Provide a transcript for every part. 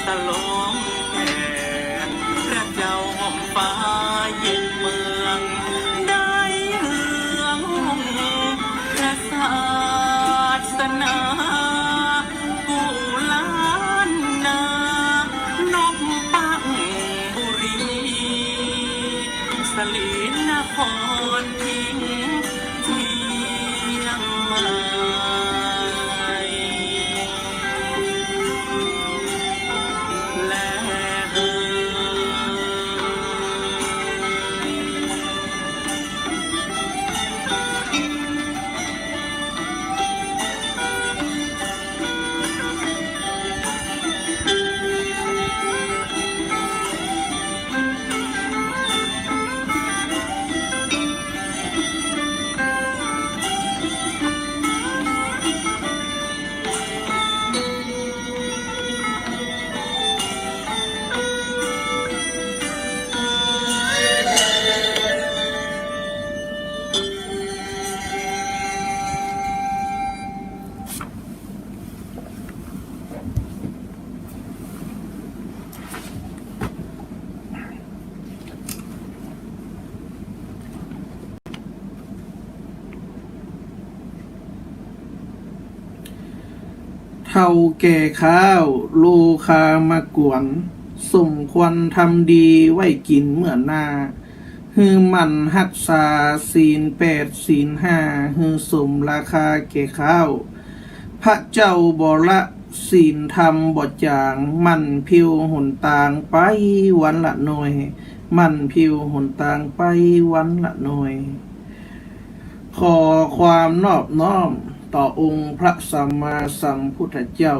สลมแผ่พระเจ้าห่มฟ้ายิ่งเมืองได้เฮืองพระศาสนากูล้านนานกปังบุรีสลีนครทิ้งเชียงใหม่เท่าแก่ข้าวโลคามากวนสมควรทำดีไว้กินเมื่อหน้าฮือมันรักษาศีล8ศีล5ฮือสมราคาแก่ข้าวพระเจ้าบ่ละศีลธรรมบ่จางมันพิวหนตางไปวันละหน่อยมันพิวหนตางไปวันละหน่อยขอความนอบน้อมต่อองค์พระสัมมาสัมพุทธเจ้า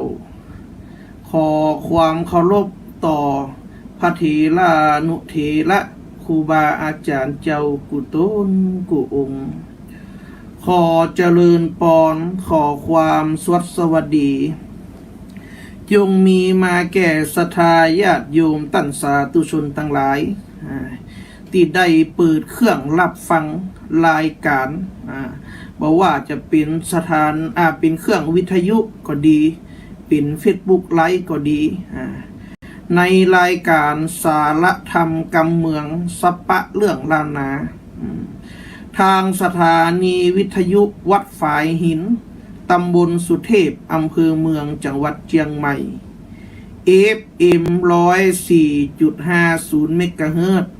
ขอความเคารพต่อพระเถรานุเถระครูบาอาจารย์เจ้ากุตนกุองค์ขอเจริญปอนขอความสวัสดีจงมีมาแก่ศรัทธาญาติโยมตั้นสาธุชนทั้งหลายที่ได้เปิดเครื่องรับฟังรายการบอกว่าจะเป็นเป็นเครื่องวิทยุก็ดีเป็นเฟซบุ๊กไลฟ์ก็ดีในรายการสารธรรมกำเมืองสัปปะเรื่องล้านนาทางสถานีวิทยุวัดฝายหินตำบลสุเทพอำเภอเมืองจังหวัดเชียงใหม่ FM 104.50 เมกะเฮิรตซ์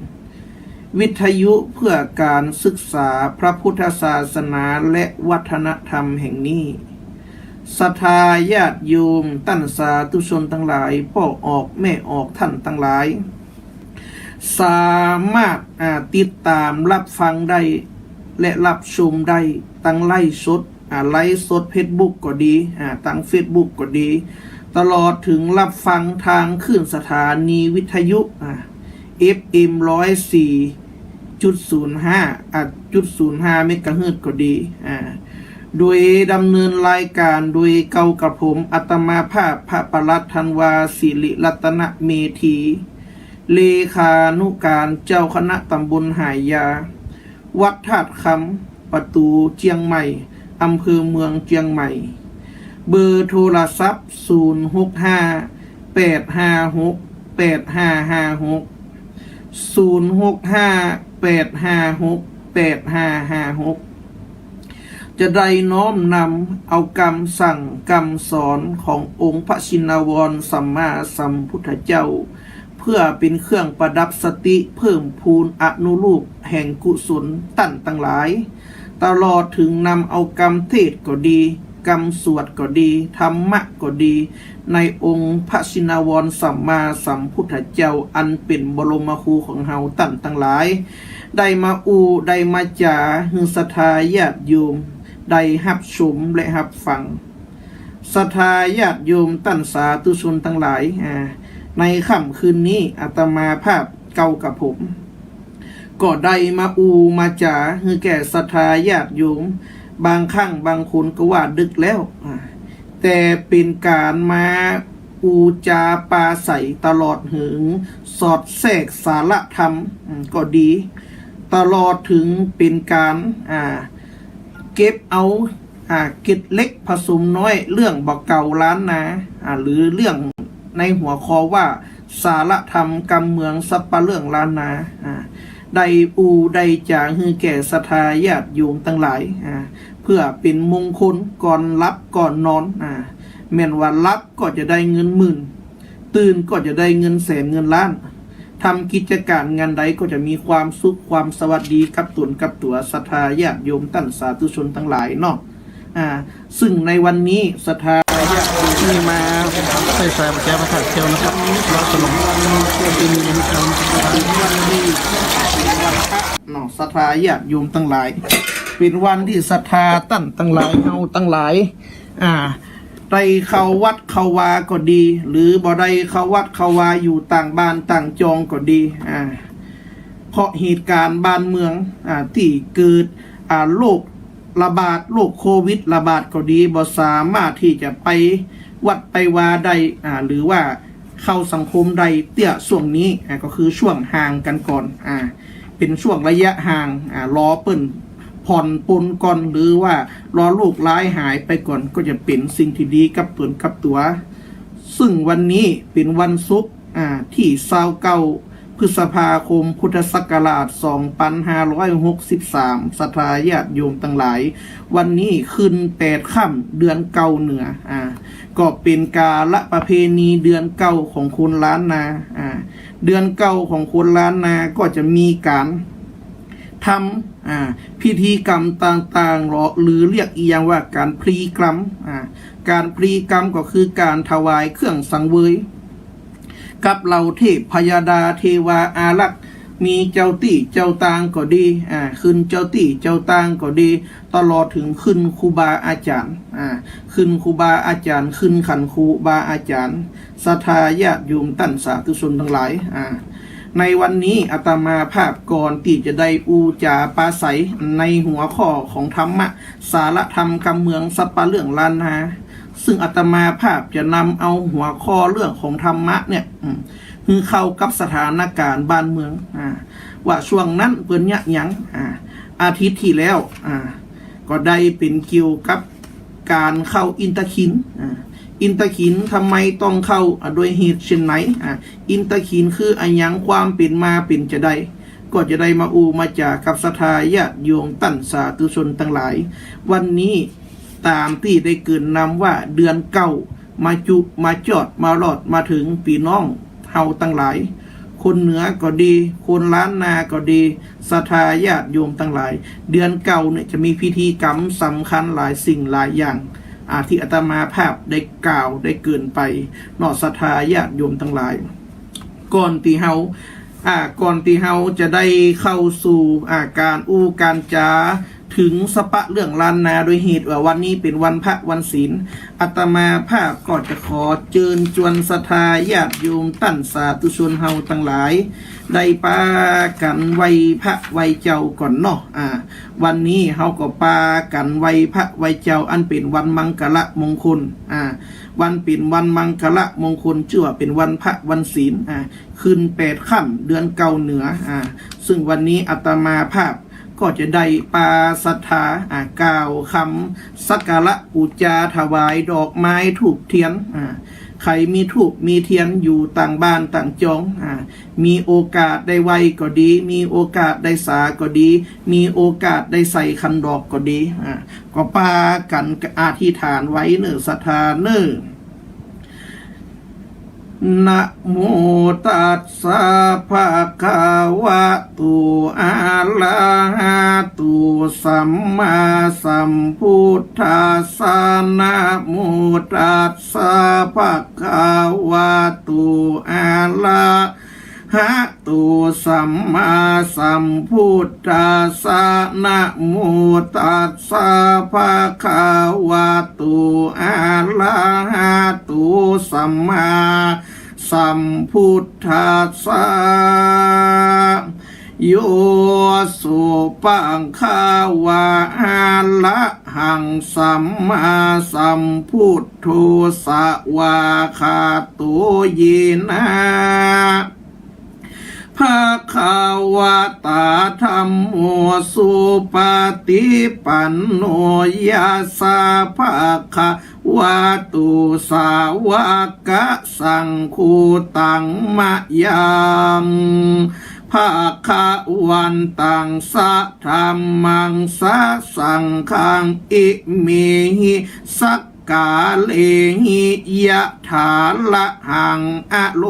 วิทยุเพื่อการศึกษาพระพุทธศาสนาและวัฒนธรรมแห่งนี้ศรัทธาญาติโยมตั้นสาธุชนทั้งหลายพ่อออกแม่ออกท่านทั้งหลายสามารถติดตามรับฟังได้และรับชมได้ตั้งไลฟ์สดไลฟ์สด Facebook ก็ดีตั้ง Facebook ก็ดีตลอดถึงรับฟังทางคลื่นสถานีวิทยุFM 104.05 เมกะเฮิรตซ์ก็ดีโดยดำเนินรายการโดยเก่ากับผมอาตมาภาพพระประหลัดธันวาศิริรัตนเมธีเลขานุการเจ้าคณะตำบลหายาวัดธาตุคำประตูเชียงใหม่อำเภอเมืองเชียงใหม่เบอร์โทรศัพท์065 856 8556 065 856 8556จะได้น้อมนำเอาคำสั่งคำสอนขององค์พระชินวรสัมมาสัมพุทธเจ้าเพื่อเป็นเครื่องประดับสติเพิ่มพูนอนุรูปแห่งกุศลตั้นทั้งหลายตลอดถึงนำเอาคำเทศก็ดีคำสวดก็ดีธรรมะก็ดีในองค์พระชินวรสัมมาสัมพุทธเจ้าอันเป็นบรมครูของเฮาตั้นทั้งหลายได้มาได้มาจาฮือศรัทธาญาติโยมได้รับชมและรับฟังศรัทธาญาติโยมตั้นสาธุชนทั้งหลายในค่ำคืนนี้อาตมาภาพเก่ากับผมก็ได้มามาจาฮือแก่ศรัทธาญาติโยมบางครั้งบางคนก็ว่าดึกแล้วแต่เป็นการมาจาปาใสตลอดหึงสอดแทรกสาระธรรมก็ดีตลอดถึงเป็นการเก็บเอาเก็ดเล็กผสมน้อยเรื่องบอกเก่าล้านนาหรือเรื่อง ในหัวข้อว่าสารธรรมกำเมืองสัปปะเรื่องล้านนาได้ได้จากฮือแก่ศรัทธาญาติโยมทั้งหลายเพื่อเป็นมงคลก่อนรับก่อนนอนแม่นว่ารับก็จะได้เงินหมื่นตื่นก็จะได้เงินแสนเงินล้านทำกิจการงานใดก็จะมีความสุขความสวัสดีกับตนกับตัวศรัทธาญาติโยมตั้นสาธุชนทั้งหลายเนาะซึ่งในวันนี้ศรัทธาญาติโยมที่มาใส่สายแก้ประทัดเที่ยวนะครับเราสลงวันที่มีวันที่วันพระเนาะศรัทธาญาติโยมทั้งหลายเป็นวันที่ศรัทธาตั้นทั้งหลายเฮาทั้งหลายได้เข้าวัดเข้าวาก็ดีหรือบ่ได้เข้าวัดเข้าวาอยู่ต่างบ้านต่างจองก็ดีเพราะเหตุการณ์บ้านเมืองที่เกิดโรคระบาดโรคโควิดระบาดก็ดีบ่สามารถที่จะไปวัดไปวาได้หรือว่าเข้าสังคมใดเตี้ยช่วงนี้ก็คือช่วงห่างกันก่อนเป็นช่วงระยะห่างรอเปิ้นผ่อนปลนก่อนหรือว่ารอลูกร้ายหายไปก่อนก็จะเป็นสิ่งที่ดีกับตนกับตัวซึ่งวันนี้เป็นวันศุกร์ที่29พฤษภาคมพุทธศักราช2563ศรัทธาญาติโยมทั้งหลายวันนี้ขึ้น8ค่ำเดือนเก่าเหนือก็เป็นกาลประเพณีเดือนเก่าของคนล้านนาเดือนเก่าของคนล้านนาก็จะมีการทำพิธีกรรมต่างๆหรือเรียกอีกอย่างว่าการพลีกรรมการพลีกรรมก็คือการถวายเครื่องสังเวยกับเหล่าเทพพยาดาเทวาอารักษ์มีเจ้าตี้เจ้าตางก็ดีขึ้นเจ้าตี้เจ้าตางก็ดีตลอดถึงขึ้นครูบาอาจารย์ขึ้นครูบาอาจารย์ขึ้นขันครูบาอาจารย์ศรัทธาญาติโยมตั้นสาธุชนทั้งหลายในวันนี้อาตมาภาพก่อนที่จะได้จาปาศัยในหัวข้อของธรรมะสารธรรมกำเมืองสัปปะเรื่องล้านนาซึ่งอาตมาภาพจะนำเอาหัวข้อเรื่องของธรรมะเนี่ยคือเข้ากับสถานการณ์บ้านเมืองว่าช่วงนั้นเปิ้นยะหยังอาทิตย์ที่แล้วก็ได้เป็นเกี่ยวกับการเข้าอินเตอร์คินอินเตอร์คินทำไมต้องเข้าโดยเหตุเช่นไหนอินเตอร์คินคืออันยังความเป็นมาเป็นจะได้ก็จะได้มาจากกับศรัทธาญาติโยมตั้นสาธุชนทั้งหลายวันนี้ตามที่ได้เกินนำว่าเดือนเก้ามาจุมาจอดมารอดมาถึงพี่น้องเฮาทั้งหลายคนเหนือก็ดีคนล้านนาก็ดีศรัทธาญาติโยมทั้งหลายเดือนเก้าเนี่ยจะมีพิธีกรรมสำคัญหลายสิ่งหลายอย่างที่อาตมาภาพได้กล่าวได้เกินไปนอกศรัทธาญาติโยมทั้งหลายก่อนที่เฮาจะได้เข้าสู่การการจาถึงสปะเรื่องล้านนาโดยเหตุว่าวันนี้เป็นวันพระวันศีลอาตมาภาพก็จะขอเชิญชวนศรัทธาญาติโยมตั้นสาธุชนเฮาทั้งหลายได้ปากันไหว้พระไหว้เจ้าก่อนเนาะวันนี้เฮาก็ปากันไหว้พระไหว้เจ้าอันเป็นวันมังกรมงคลวันเป็นวันมังกรมงคลชื่อว่าเป็นวันพระวันศีลขึ้น8ค่ำเดือนเก่าเหนือซึ่งวันนี้อาตมาภาพก็จะได้ปาศรัทธากล่าวคำสักการะปูจาถวายดอกไม้ธูปเทียนใครมีธูปมีเทียนอยู่ต่างบ้านต่างจองมีโอกาสได้ไหวก็ดีมีโอกาสได้สาก็ดีมีโอกาสได้ใส่คันดอกก็ดีก็ปากันอธิษฐานไว้เนื้อศรัทธาเนื้อนะโมตัสสะภะคะวะโตอะระหะโตสัมมาสัมพุทธัสสะนะโมตัสสะภะคะวะโตอะระหะโตสัมมาสัมพุทธัสสะนะโมตัสสะภะคะวะโตอะระหะโตสัมมาสัมพุทธัสสะโยสุปังคาวะละหังสัมมาสัมพุทโธสวาคาโตเยนะภะคะวะตาธัมโมสุปฏิปันโนยัสสะภะคะ วาตุสาวกะสังคูตังมะยังภาคะวันตังสะธรรมังสะสังฆังอิเมหิสักกาเลหิยะถาละหังอโล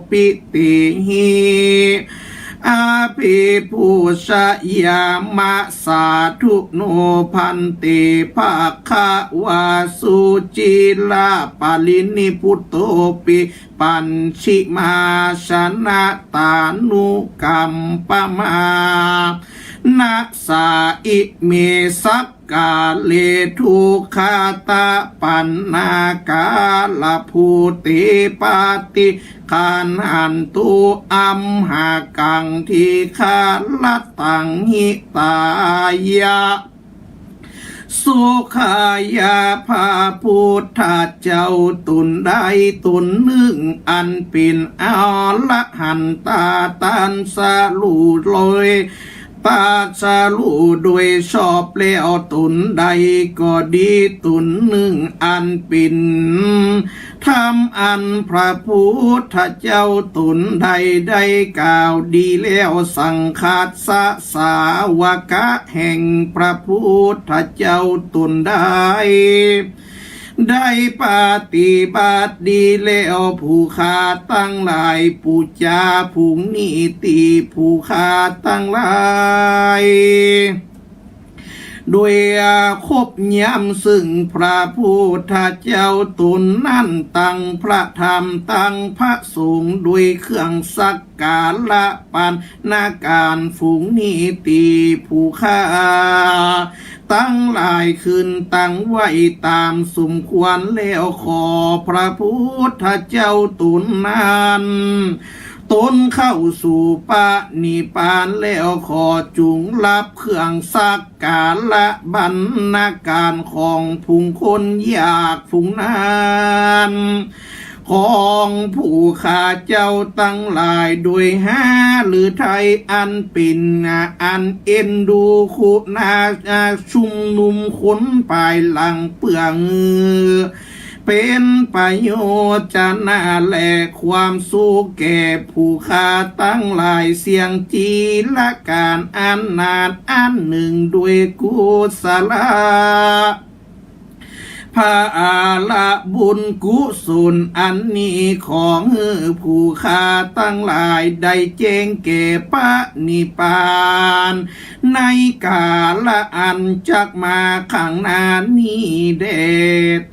ปิติหิอาภิปูชยามะสาธุโนพันติภาคะวาสุจิลาปาลินิพุตโตปิปัญชิมาชนะตานุกัมปมานะสาอิเมสักกาเลทุคาตาปันนากาลภูติปาติคานันตุอัมหากังทิคาลตังหิตายะสุขายาภาพุทธเจ้าตุนใดตุนหนึ่งอันเป็นอรหันตาตันสาลูลอยปาสาลูโดยชอบแล้วตุนใดก็ดีตุนหนึ่งอันเป็นทำอันพระพุทธเจ้าตุนใดได้กล่าวดีแล้วสังฆาสสาวกะแห่งพระพุทธเจ้าตุนใดได้ปฏิบัติดีแล้วผู้ข้าตั้งหลายผู้จาผู้นิติผู้ข้าตั้งหลายด้วยคบย้ำซึ่งพระพุทธเจ้าตุนนั่นตั้งพระธรรมตั้งพระสงฆ์ด้วยเครื่องสักการะปันนาการฝูงนิติผู้ข้าตั้งหลายคืนตั้งไว้ตามสมควรแล้วขอพระพุทธเจ้าตุนนั้นตนเข้าสู่ปะนิพพานแล้วขอจุงรับเครื่องสักการะบรรณาการของผุงคนอยากผุงนั้นของผู้ข้าเจ้าตั้งหลายโดยหาหรือไทยอันเป็นอันเอ็นดูคุณาชุมนุมคนปลายหลังเปื่องเป็นประโยชน์จะน่าแลความสุขแก่ผู้ข้าตั้งหลายเสียงจีละการอันนานอันหนึ่งด้วยกุศลพระอาละบุญกุศลอันนี้ของผู้ข้าตั้งหลายได้แจ้งแก่ปะนิพพานในกาละอันจักมาข้างหน้านี้เด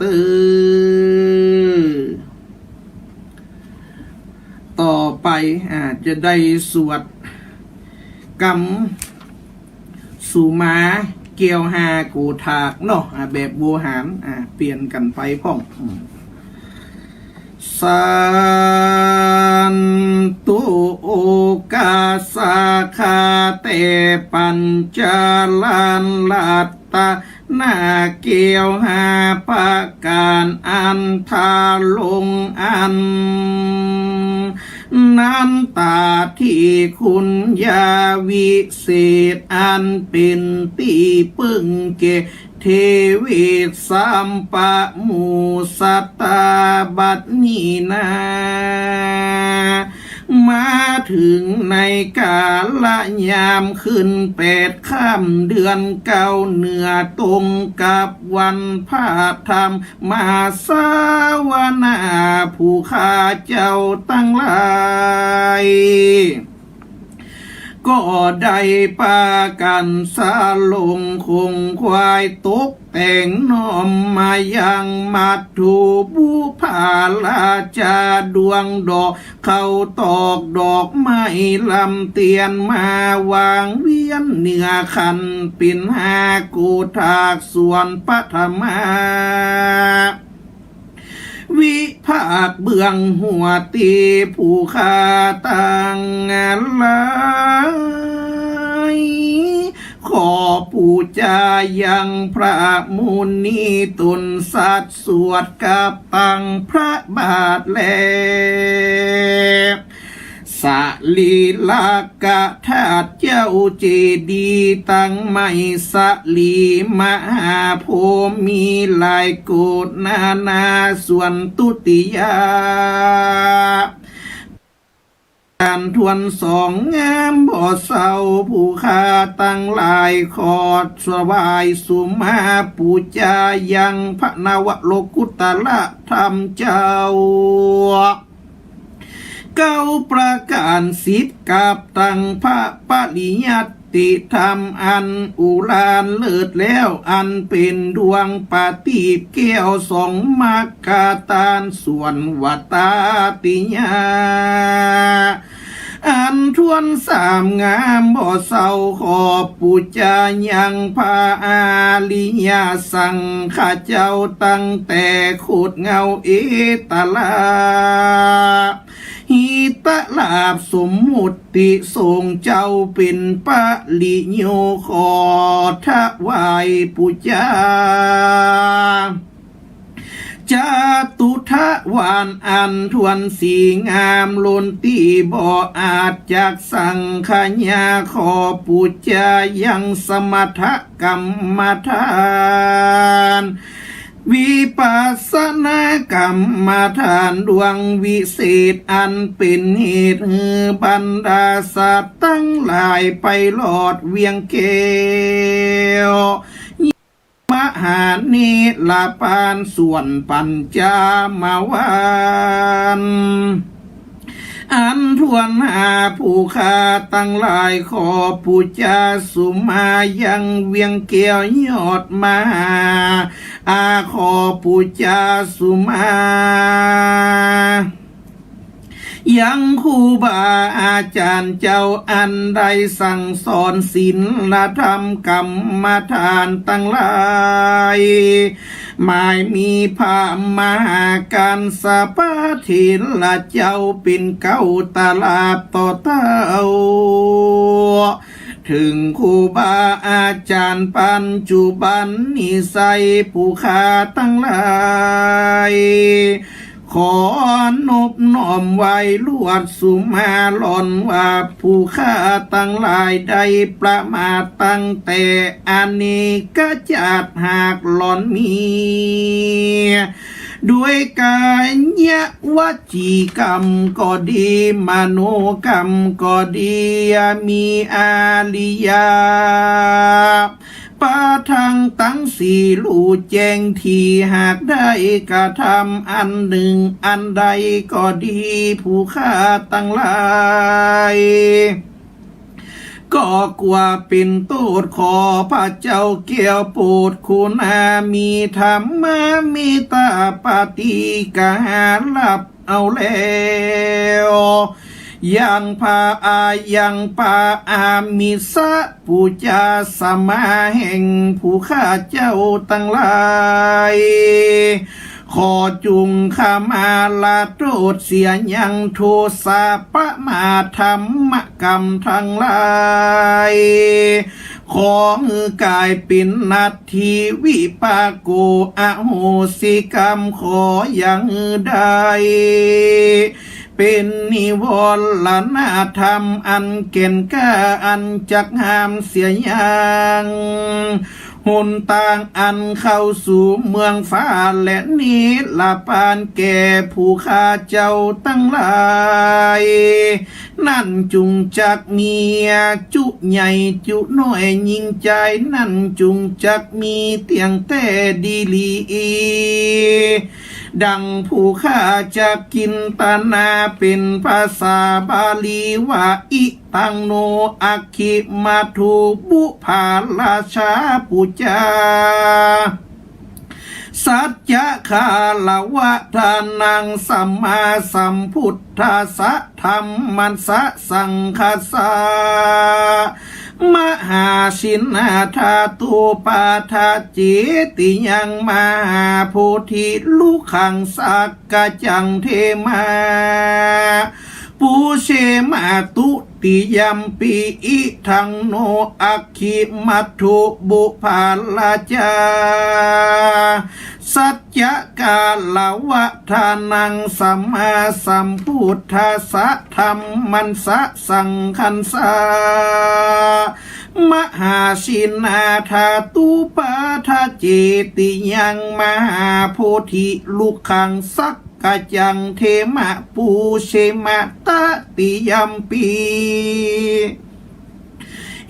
ตือต่อไปอาจจะได้สวดกรรมสุมาเกี่ยวหากูถากเนาะแบบโบหารเปลี่ยนกันไปพ่องสันตุโอกาสาคาเตปัญจลันลัตตานาเกี่ยวหาปะการอันทาลงอันนั้นตาที่คุณยาวิเศษอันเป็นตีปึ่งเกเทวิสัมปะมูสัตตาบัดนี้นามาถึงในกาลยามขึ้น8 ค่ำเดือน9เหนือตรงกับวันพระธรรมมาสาวนาผู้ข้าเจ้าตั้งหลายก็ได้ปากันสาลงคงควายตกแต่งน้อมมายังมัดถูบูผาลาจาดวงดอกเข้าตอกดอกไม้ลำเตียนมาวางเวียนเหนือคันปิ่นหากูถากส่วนปัทมาวิภาคเบื้องหัวตีผู้ข้าตั้งหลายขอปูจายังพระมุนีตุนสัตว์สวดกับตังพระบาทแลส ลีลากะธาตุเจ้าเจดีย์ตั้งไม่สลีมหาโพธิ์มีหลายโกฏนาส่วนตุติยาการทวนสองงามบ่อเศร้าผู้ค้าตั้งหลายขอดสวายสุมาปูจายังพระนวโลกุตละธรรมเจ้าเก้าประการสิทธิ์กับตั้งพระปริยัติธรรมอันอุรานเลิศแล้วอันเป็นดวงปฏิบแก้วสองมากาตานส่วนวัตตาติญาอันทวนสามงามบ่เศร้าขอปูจายังพาอาลิยาสังข้าเจ้าตั้งแต่โคดเงาเอตลาหิตะลาบสมมุติทรงเจ้าเป็นปะลิโยขอทวายปูจาจาตุทะวานอันทวนสีงามล้นตีบ่อาจจากสังขญาขอปูจายังสมถกรรมฐานวิปัสสนากรรมฐานดวงวิเศษอันเป็นเหตุให้บรรดาสัตว์ตั้งหลายไปหลอดเวียงเกวมหาเนลาปานส่วนปัญจามวันอันทวนหาผู้ค้าตั้งหลายขอปูจาสุมายังเวียงเกี่ยวยอดมาขอปูจาสุมายังครูบาอาจารย์เจ้าอันใดสั่งสอนศีลธรรมกรรมฐานตั้งหลายหมายมีพระมหาการสะปะเทละเจ้าเป็นเก้าตลาบต่อเต้าถึงครูบาอาจารย์ปัจจุบันนิสัยผู้ค้าตั้งหลายขอนบน้อมไว้ลวดสุมาหล่อนว่าผู้ค้าตั้งหลายได้ประมาทตั้งแต่อันนี้ก็จัดหากหล่อนมีด้วยกายยวจีกรรมก็ดีมโนกรรมก็ดีมีอาลิยาปาทางตั้งสี่ลู่แจ้งที่หากได้กระทำอันหนึ่งอันใดก็ดีผู้ค้าตั้งหลายก็กว่าเป็นโทษขอพระเจ้าเกี่ยวโปรดคุณามีธรรมมีตาปฏิกาหลับเอาแล้วยังพายังปาอามิสะปูจาสมาแห่งผู้ข้าเจ้าตั้งหลายขอจุงขามาลาโทษเสียยังโทสะปะมาธรรมกรรมทั้งหลายของกายเป็นนาทีวิปากโกอโหสิกรรมขอยังได้เป็นนิวรณธรรมอันเก่นก้าอันจักห้ามเสียยังหนต่างอันเข้าสู่เมืองฟ้าและนิลปานแก่ผู้ข้าเจ้าตั้งหลายนั่นจุงจักมีจุใหญ่จุน้อยยิ่งใจนั่นจุงจักมีเตียงแต่ดีลีดังผู้ข้าจะกินตนาเป็นภาษาบาลีว่าอิตังโนอักขิมาทุบุภาราชาปุจาสัจจะคาลวะทานังสัมมาสัมพุทธัสสะธรรมัสสะสังคัสสะมหาสินนาธาตุปาทาจิติยังมหาโพธิลุขังสักกะจังเทมาปูเชมาตุติยัมปีอิทังโนอักขิมัตถุบุภาลาจา สัจจกาลวะทานังสัมมาสัมพุทธัสสะธรรมันสะสังคันสามหาชินาธาตุปาทาเจติยังมหาโพธิลุขังสักกะจังเทมะปูเชมะตะติยัมปี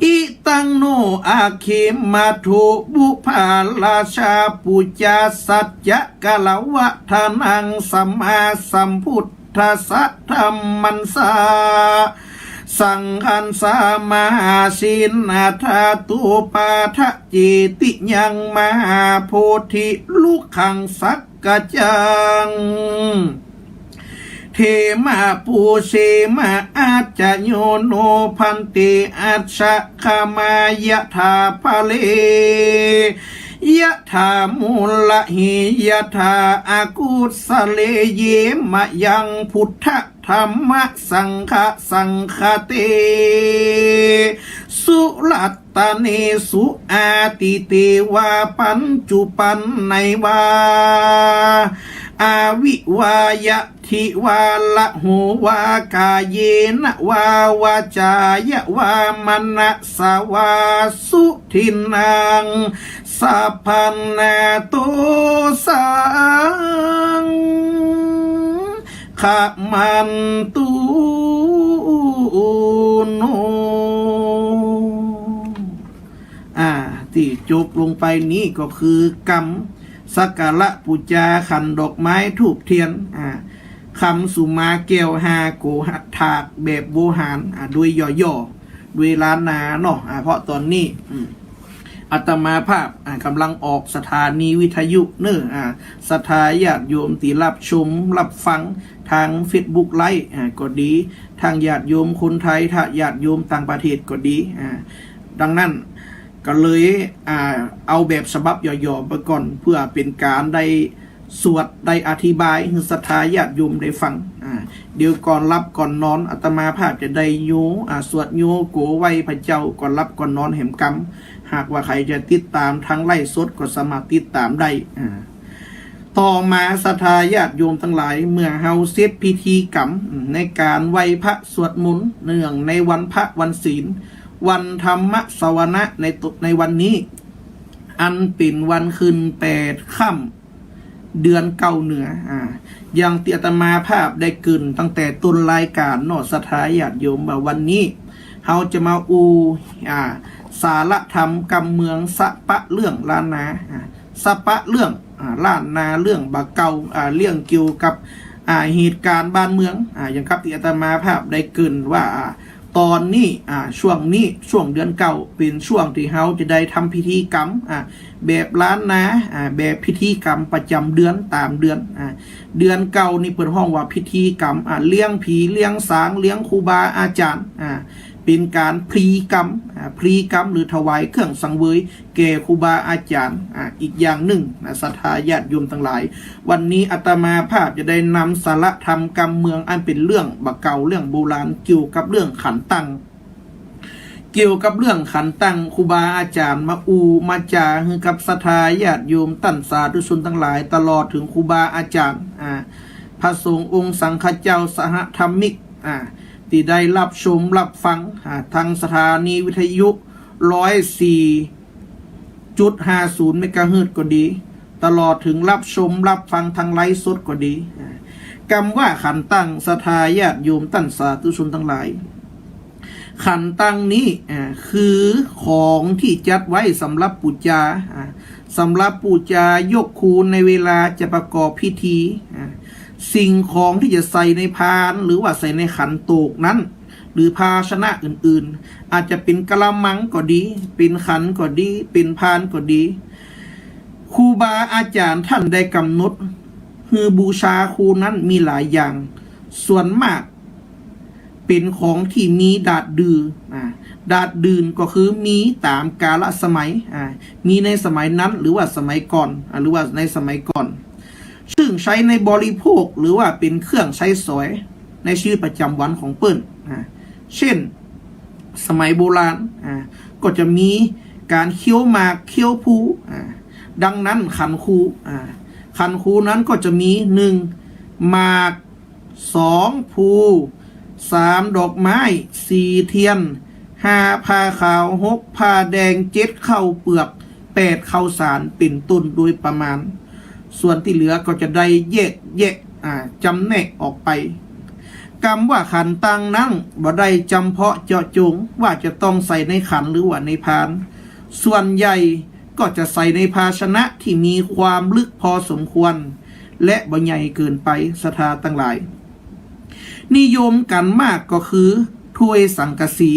อิตังโนอาเคมาโทบุภาราชาปุจจาสัจจกะลวะทานังสัมมาสัมพุทธัสสะธรรมันสาสังคันสามหาสินนาธาตุปาทะเจติยังมหาโพธิลุขังสักกะจังเทมาปูเสมาอาจโยโนพันเตอัชะขามายะธาภะเลยะธามูลหิยะธาอากุสเลเยมะยังพุทธธรรมสังฆสังฆเตสุลัตตเนสุอาติเตวาปัญจุปันในวาอาวิวายะทิวาละหูวากาเยนะวาวาจายะวามนะสาวาสุทินังสัพพันนาตุสังขมันตุโนที่จบลงไปนี้ก็คือกรรมสักการะปูจาขันดอกไม้ถูกเทียนคำสุมาเกลฮาโกหัดถากแบบโวหารด้วยย่อๆด้วยล้านนาเนาะเพราะตอนนี้อาตมาภาพกำลังออกสถานีวิทยุเนอะสถาญาติโยมที่รับชมรับฟังทาง Facebook ไลฟ์ก็ดีทางญาติโยมคนไทยถ้าญาติโยมต่างประเทศก็ดีดังนั้นก็เลยเอาแบบฉบับย่อๆไปก่อนเพื่อเป็นการได้สวดได้อธิบายให้ศรัทธาญาติโยมได้ฟังเดี๋ยวก่อนรับก่อนนอนอาตมาภาพจะได้โยสวดโยโกไว้พระเจ้าก่อนรับก่อนนอนแห่มกรรมหากว่าใครจะติดตามทั้งไล่สดก็สามารถติดตามได้ต่อมาศรัทธาญาติโยมทั้งหลายเมื่อเฮาเสร็จพิธีกรรมในการไหว้พระสวดมนต์เนื่องในวันพระวันศีลวันธรรมสวนะในวันนี้อันเป็นวันคืน8 ค่ำเดือนเก้าเหนืออย่างที่อาตมาภาพได้กึ่นตั้งแต่ต้นรายการเนาะศรัทธาญาติโยมว่าวันนี้เราจะมาสารธรรมกำเมืองสะปะเรื่องล้านนาสะปะเรื่องล้านนาเรื่องบะเกาเรื่องเกี่ยวกับเหตุการณ์บ้านเมืองอย่างครับที่อาตมาภาพได้กึ่นว่าตอนนี้ช่วงนี้ช่วงเดือนเก่าเป็นช่วงที่เราจะได้ทำพิธีกรรมแบบล้านนาแบบพิธีกรรมประจำเดือนตามเดือนเดือนเก่านี่เปิดห้องว่าพิธีกรรมเลี้ยงผีเลี้ยงสางเลี้ยงครูบาอาจารย์เป็นการพลีกรรมหรือถวายเครื่องสังเวยแก่ครูบาอาจารย์อีกอย่างหนึ่งศรัทธาญาติโยมทั้งหลายวันนี้อาตมาภาพจะได้นำสาระธรรมกรรมเมืองอันเป็นเรื่องบักเก่าเรื่องโบราณเกี่ยวกับเรื่องขันตังครูบาอาจารย์มาจาคือกับศรัทธาญาติโยมตั้นสาธุชนทั้งหลายตลอดถึงครูบาอาจารย์พระสงฆ์องค์สังฆเจ้าสหธรรมิกที่ได้รับชมรับฟังทางสถานีวิทยุ104.50 เมกะเฮิรตซ์ก็ดีตลอดถึงรับชมรับฟังทางไลฟ์สดก็ดีคำว่าขันตั้งศรัทธาญาติโยมตั้นสาธุชนทั้งหลายขันตั้งนี้คือของที่จัดไว้สำหรับปูจา ยกคูณในเวลาจะประกอบพิธีสิ่งของที่จะใส่ในพานหรือว่าใส่ในขันโตกนั้นหรือภาชนะอื่นๆอาจจะเป็นกะละมังก็ดีเป็นขันก็ดีเป็นพานก็ดีครูบาอาจารย์ท่านได้กำหนดคือบูชาครูนั้นมีหลายอย่างส่วนมากเป็นของที่มีดาดดืนก็คือมีตามกาลสมัยมีในสมัยนั้นหรือว่าสมัยก่อนหรือว่าในสมัยก่อนซึ่งใช้ในบริโภคหรือว่าเป็นเครื่องใช้สอยในชีวิตประจำวันของเปิ้นเช่นสมัยโบราณก็จะมีการเคี้ยวหมากเคี้ยวพูดังนั้นขันคู ขันครูนั้นก็จะมีหนึ่งหมากสองภูสามดอกไม้สี่เทียนห้าผ้าขาวหกผ้าแดงเจ็ดข้าวเปลือกแปดข้าวสารเป็นต้นโดยประมาณส่วนที่เหลือก็จะได้แยกจำแนกออกไปคำว่าขันตังนั้นบ่ได้จำเพาะเจาะจงว่าจะต้องใส่ในขันหรือว่าในพานส่วนใหญ่ก็จะใส่ในภาชนะที่มีความลึกพอสมควรและบ่ใหญ่เกินไปศรัทธาตั้งหลายนิยมกันมากก็คือถ้วยสังกะสี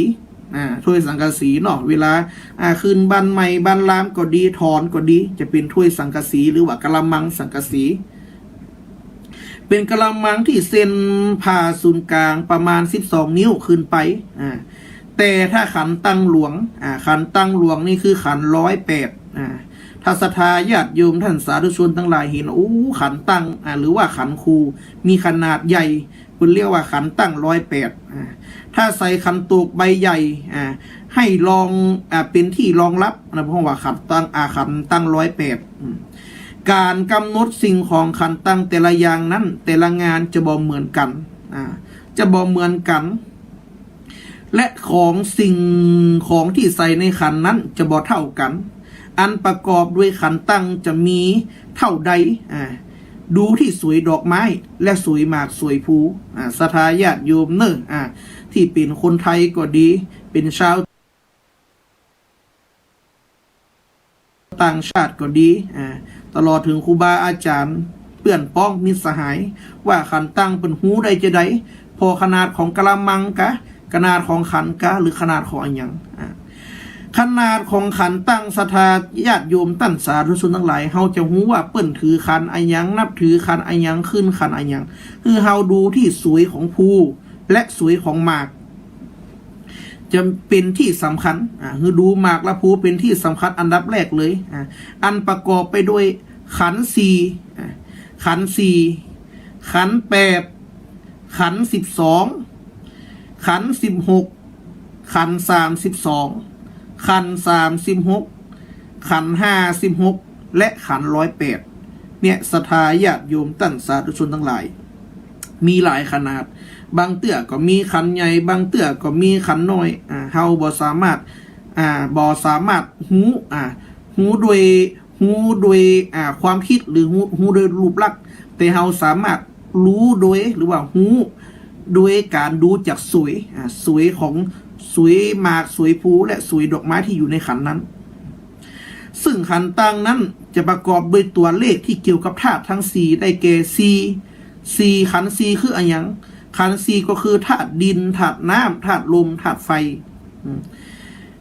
ถ้วยสังกะสีเนาะเวลาคืนบ้านใหม่บ้านล้ามก็ดีถอนก็ดีจะเป็นถ้วยสังกะสีหรือว่ากะละมังสังกะสีเป็นกะละมังที่เส้นผ่าศูนย์กลางประมาณ12นิ้วขึ้นไปแต่ถ้าขันตั้งหลวงขันตั้งหลวงนี่คือขัน108ถ้าศรัทธาญาติโยมท่านสาธุชนทั้งหลายเห็นขันตั้งหรือว่าขันคูมีขนาดใหญ่คุณเรียกว่าขันตั้ง108ถ้าใส่ขันตูกใบใหญ่ให้ลองเป็นที่รองรับนะเพราะว่าขันตั้ง108การกำหนดสิ่งของขันตั้งแต่ละอย่างนั้นแต่ละงานจะบ่เหมือนกันจะบ่เหมือนกันและของสิ่งของที่ใส่ในขันนั้นจะบ่เท่ากันอันประกอบด้วยขันตั้งจะมีเท่าใดดูที่สวยดอกไม้และสวยหมากสวยภูศรัทธาญาติโยมที่เป็นคนไทยก็ดีเป็นชาวต่างชาติก็ดีตลอดถึงครูบาอาจารย์เพื่อนพ้องมิตรสหายว่าขันตั้งเป็นหูใดจะใดพอขนาดของกะละมังกะขนาดของขันกะหรือขนาดของอันยังขนาดของขันตั้งศรัทธาญาติโยมตั้นสาธุชนทั้งหลายเฮาจะหูว่าเปิ้นถือขันอันยังนับถือขันอันยังขึ้นขันอันยังคือเฮาดูที่สวยของภูและสวยของหมากจะเป็นที่สำคัญคือดูหมากและภูเป็นที่สำคัญอันดับแรกเลยอันประกอบไปด้วยขัน4ขัน4ขัน8ขัน12ขัน16ขัน32ขัน36ขัน56และขัน108เนี่ยศรัทธาญาติโยมตั้นสาธุชนทั้งหลายมีหลายขนาดบางเตื้อก็มีขันใหญ่บางเตื้อก็มีขันน้อยเฮาบ่สามารถหูโดยความคิดหรือหูโดยรูปลักษณ์แต่เฮาสามารถรู้โดยหรือว่าหูโดยการดูจากสวยของสวยหมากสวยภูและสวยดอกไม้ที่อยู่ในขันนั้นซึ่งขันตั้งนั้นจะประกอบด้วยตัวเลขที่เกี่ยวกับธาตุทั้ง4ได้แก่4ขัน4คืออะไรอย่างขัน4ก็คือธาตุดินธาตุน้ำธาตุลมธาตุไฟ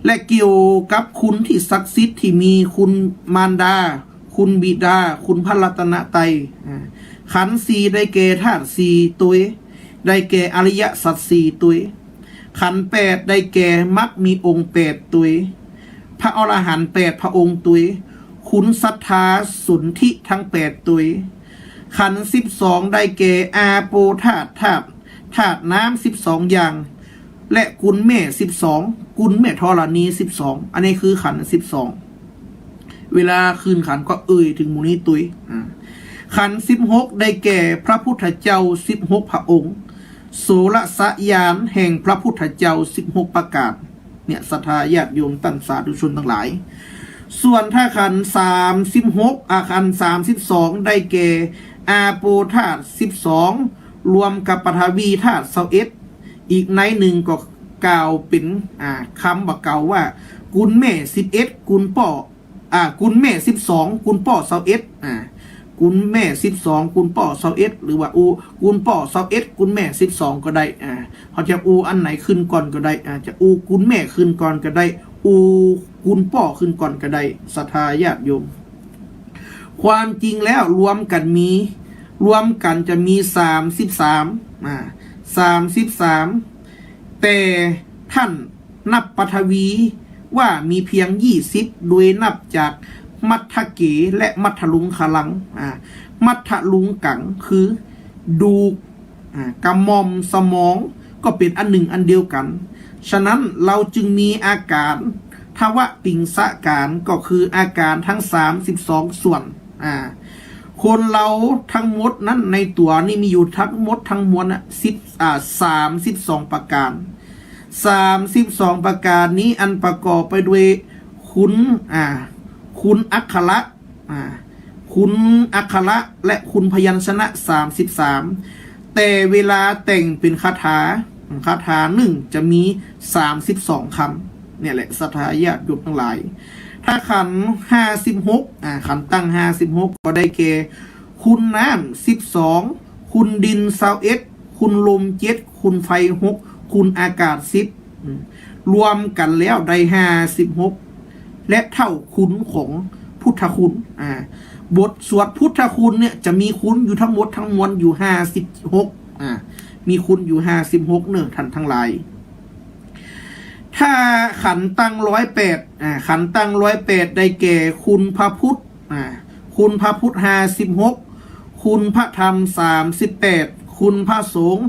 และเกี่ยวกับคุณที่ศักดิ์สิทธิ์ที่มีคุณมารดาคุณบิดาคุณพระรัตนตรัยขัน4ได้แก่ธาตุ4ตัวได้แก่อริยสัจ4ตัวขัน8ได้แก่มรรคมีองค์8ตัวพระอรหันต์8พระองค์ตัวคุณศรัทธาสุนทิทั้ง8ตัวขัน12ได้แก่อาโปธาตุน้ำ12อย่างและกุลแม่12กุลแม่ธรณี12อันนี้คือขัน12เวลาคืนขันก็ถึงมูนี้ตุยขัน16ได้แก่พระพุทธเจ้า16พระองค์โสรสยานแห่งพระพุทธเจ้า16ประกาศเนี่ยศรัทธาญาติโยมตั้นสาธุชนทั้งหลายส่วนถ้าขัน36ขัน32ได้แก่อาโปธาตุ12รวมกับปฐวีธาตุ21อีกในหนึ่งก็กล่าวเป็นคำบอกเก่าว่ากุลแม่11กุลป่อกุลแม่12กุลป่อ21กุลแม่12กุลป่อ21หรือว่ากุลป่อ21กุลแม่12ก็ได้เขาจะอันไหนขึ้นก่อนก็ได้จะกุลแม่ขึ้นก่อนก็ได้กุลป่อขึ้นก่อนก็ได้ศรัทธาญาติโยมความจริงแล้วรวมกันจะมี33แต่ท่านนับปฐวีว่ามีเพียง20โดยนับจากมัทธเกและมัทธลุงขลังมัทธลุงกังคือดูกำมอมสมองก็เป็นอันหนึ่งอันเดียวกันฉะนั้นเราจึงมีอาการทวปิงสการก็คืออาการทั้ง32ส่วน คนเราทั้งหมดนั้นในตัวนี่มีอยู่ทั้งหมดทั้งมวล32 ประการ32 ประการนี้อันประกอบไปด้วยคุณคุณอักขระคุณอักขระและคุณพยัญชนะ33แต่เวลาแต่งเป็นคาถาหนึ่งจะมี32 คำเนี่ยแหละศรัทธาญาติโยมทั้งหลายถ้าขัน56ขันตั้ง56ก็ได้แก่คุณน้ำ12คุณดิน21คุณลม7คุณไฟ6คุณอากาศ10รวมกันแล้วได้56และเท่าคุณของพุทธคุณบทสวดพุทธคุณเนี่ยจะมีคุณอยู่ทั้งหมดทั้งมวลอยู่56มีคุณอยู่56เนี่ยท่านทั้งหลายถ้าขันตั้ง108ขันตั้ง108ได้แก่คุณพระพุทธคุณพระพุทธ56คุณพระธรรม38คุณพระสงฆ์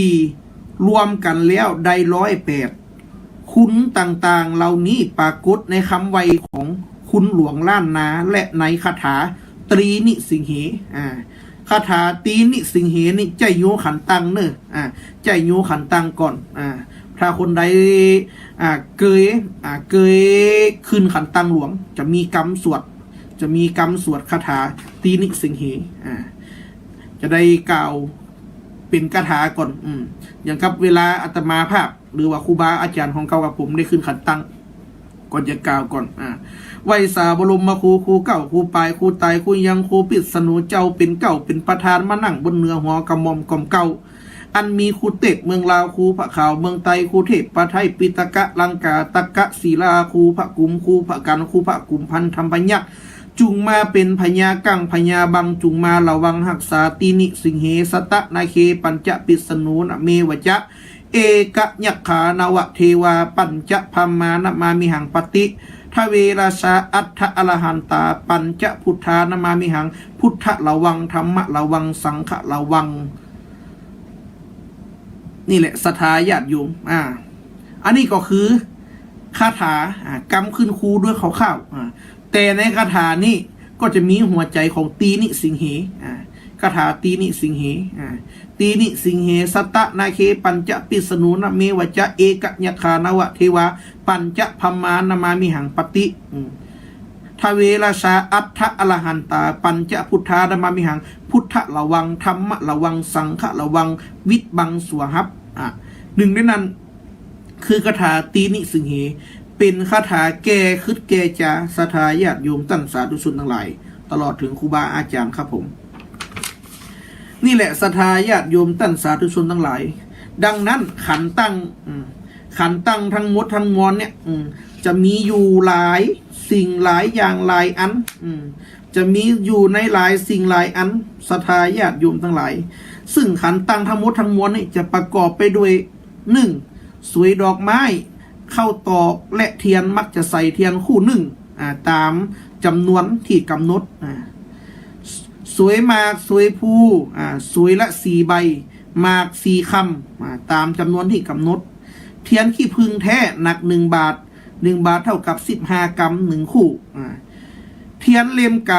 14รวมกันแล้วได้108คุณต่างๆเหล่านี้ปรากฏในคำไวยของคุณหลวงล้านนาและในคาถาตรีนิสิงเหคาถาตรีนิสิงเหนี่ใจโยขันตังเนอะใจโยขันตังก่อนถ้าคนใดเกยขึ้นขันตังหลวงจะมีกรรมสวดคาถาตรีนิสิงเหจะได้กล่าวเป็นคาถาก่อนอย่างกับเวลาอาตมาภาพหรือว่าครูบาอาจารย์ของเก่ากับผมได้ขึ้นขันตังก่อนจะกล่าวก่อนไวสาบรมครูเก่าครูปลายครูตายครูยังครูปิดสนุเจ้าเป็นเก่าเป็นประธานมานั่งบนเนื้อหัวกระหม่อมกล่อมเก่าอันมีครูเตกเมืองลาวครูพระขาวเมืองไตครูเทพปะไทยปิตกะลังกาตะกะศิลาครูพระกุมครูพระกันครูพระกุมพันธรรมปัญญาจุงมาเป็นพญากังพญาบังจุงมาระวังหักษาตีนิสิงเหสตะนาเคปัญจปิสนูนเมวจะเอกยักขานวะเทวาปัญจพัมมานมามิหังปติทเวราชาอัฏฐอรหันตาปัญจพุทธานมามิหังพุทธระวังธรรมะระวังสังฆระวังนี่แหละศรัทธาญาติโยมอันนี้ก็คือคาถากำขึ้นครูด้วยข้าวแต่ในคาถานี้ก็จะมีหัวใจของตีนิสิงเหคาถาตีนิสิงเหตีนิสิงเหสตะนาเคปัญจปิสนูนเมวจะเอกยัคขานวะเทวาปัญจพัมมานามามิหังปติทเวราชาอัฏฐอรหันตาปัญจพุทธานามามิหังพุทธระวังธรรมะระวังสังฆระวังวิตบังสวหับหนึ่งในนั้นคือคาถาตีนิสิงเหเป็นคาถาแก่คึดแก่จาศรัทธาญาติโยมตั้งสาธุชนทั้งหลายตลอดถึงครูบาอาจารย์ครับผมนี่แหละศรัทธาญาติโยมตั้งสาธุชนทั้งหลายดังนั้นขันตั้งทั้งหมดทั้งมวลเนี่ยจะมีอยู่หลายสิ่งหลายอย่างหลายอันจะมีอยู่ในหลายสิ่งหลายอันศรัทธาญาติโยมทั้งหลายซึ่งขันตั้งทั้งหมดทั้งมวลนี่จะประกอบไปด้วย1สวยดอกไม้เข้าตอกและเทียนมักจะใส่เทียนคู่1ตามจำนวนที่กำหนดสวยหมากสวยภูสวยละ4 ใบหมาก4 คำตามจำนวนที่กำหนดเทียนขี้ผึ้งแท้หนัก1 บาท1 บาทเท่ากับ15 กรัม1 คู่เทียนเล่มกา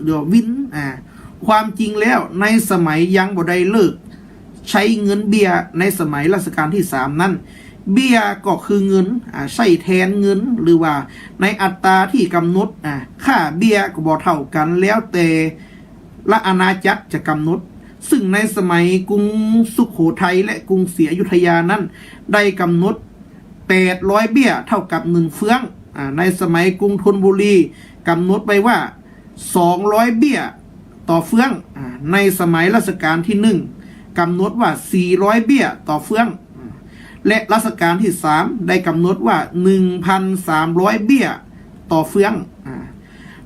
เดี๋ยววินความจริงแล้วในสมัยยังบ่ได้เลิกใช้เงินเบี้ยในสมัยรัชกาลที่3นั้นเบี้ยก็คือเงินใช้แทนเงินหรือว่าในอัตราที่กำหนดค่าเบี้ยก็บ่เท่ากันแล้วแต่ละอาณาจักรจะกำหนด ซึ่งในสมัยกรุงสุโขทัยและกรุงศรีอยุธยานั้นได้กำหนด800เบี้ยเท่ากับ1เฟืองในสมัยกรุงธนบุรีกำหนดไว้ว่า200เบี้ยต่อเฟืองในสมัยรัชกาลที่1กำหนดว่า400เบี้ยต่อเฟืองและรัชกาลที่3ได้กำหนดว่า 1,300 เบี้ยต่อเฟือง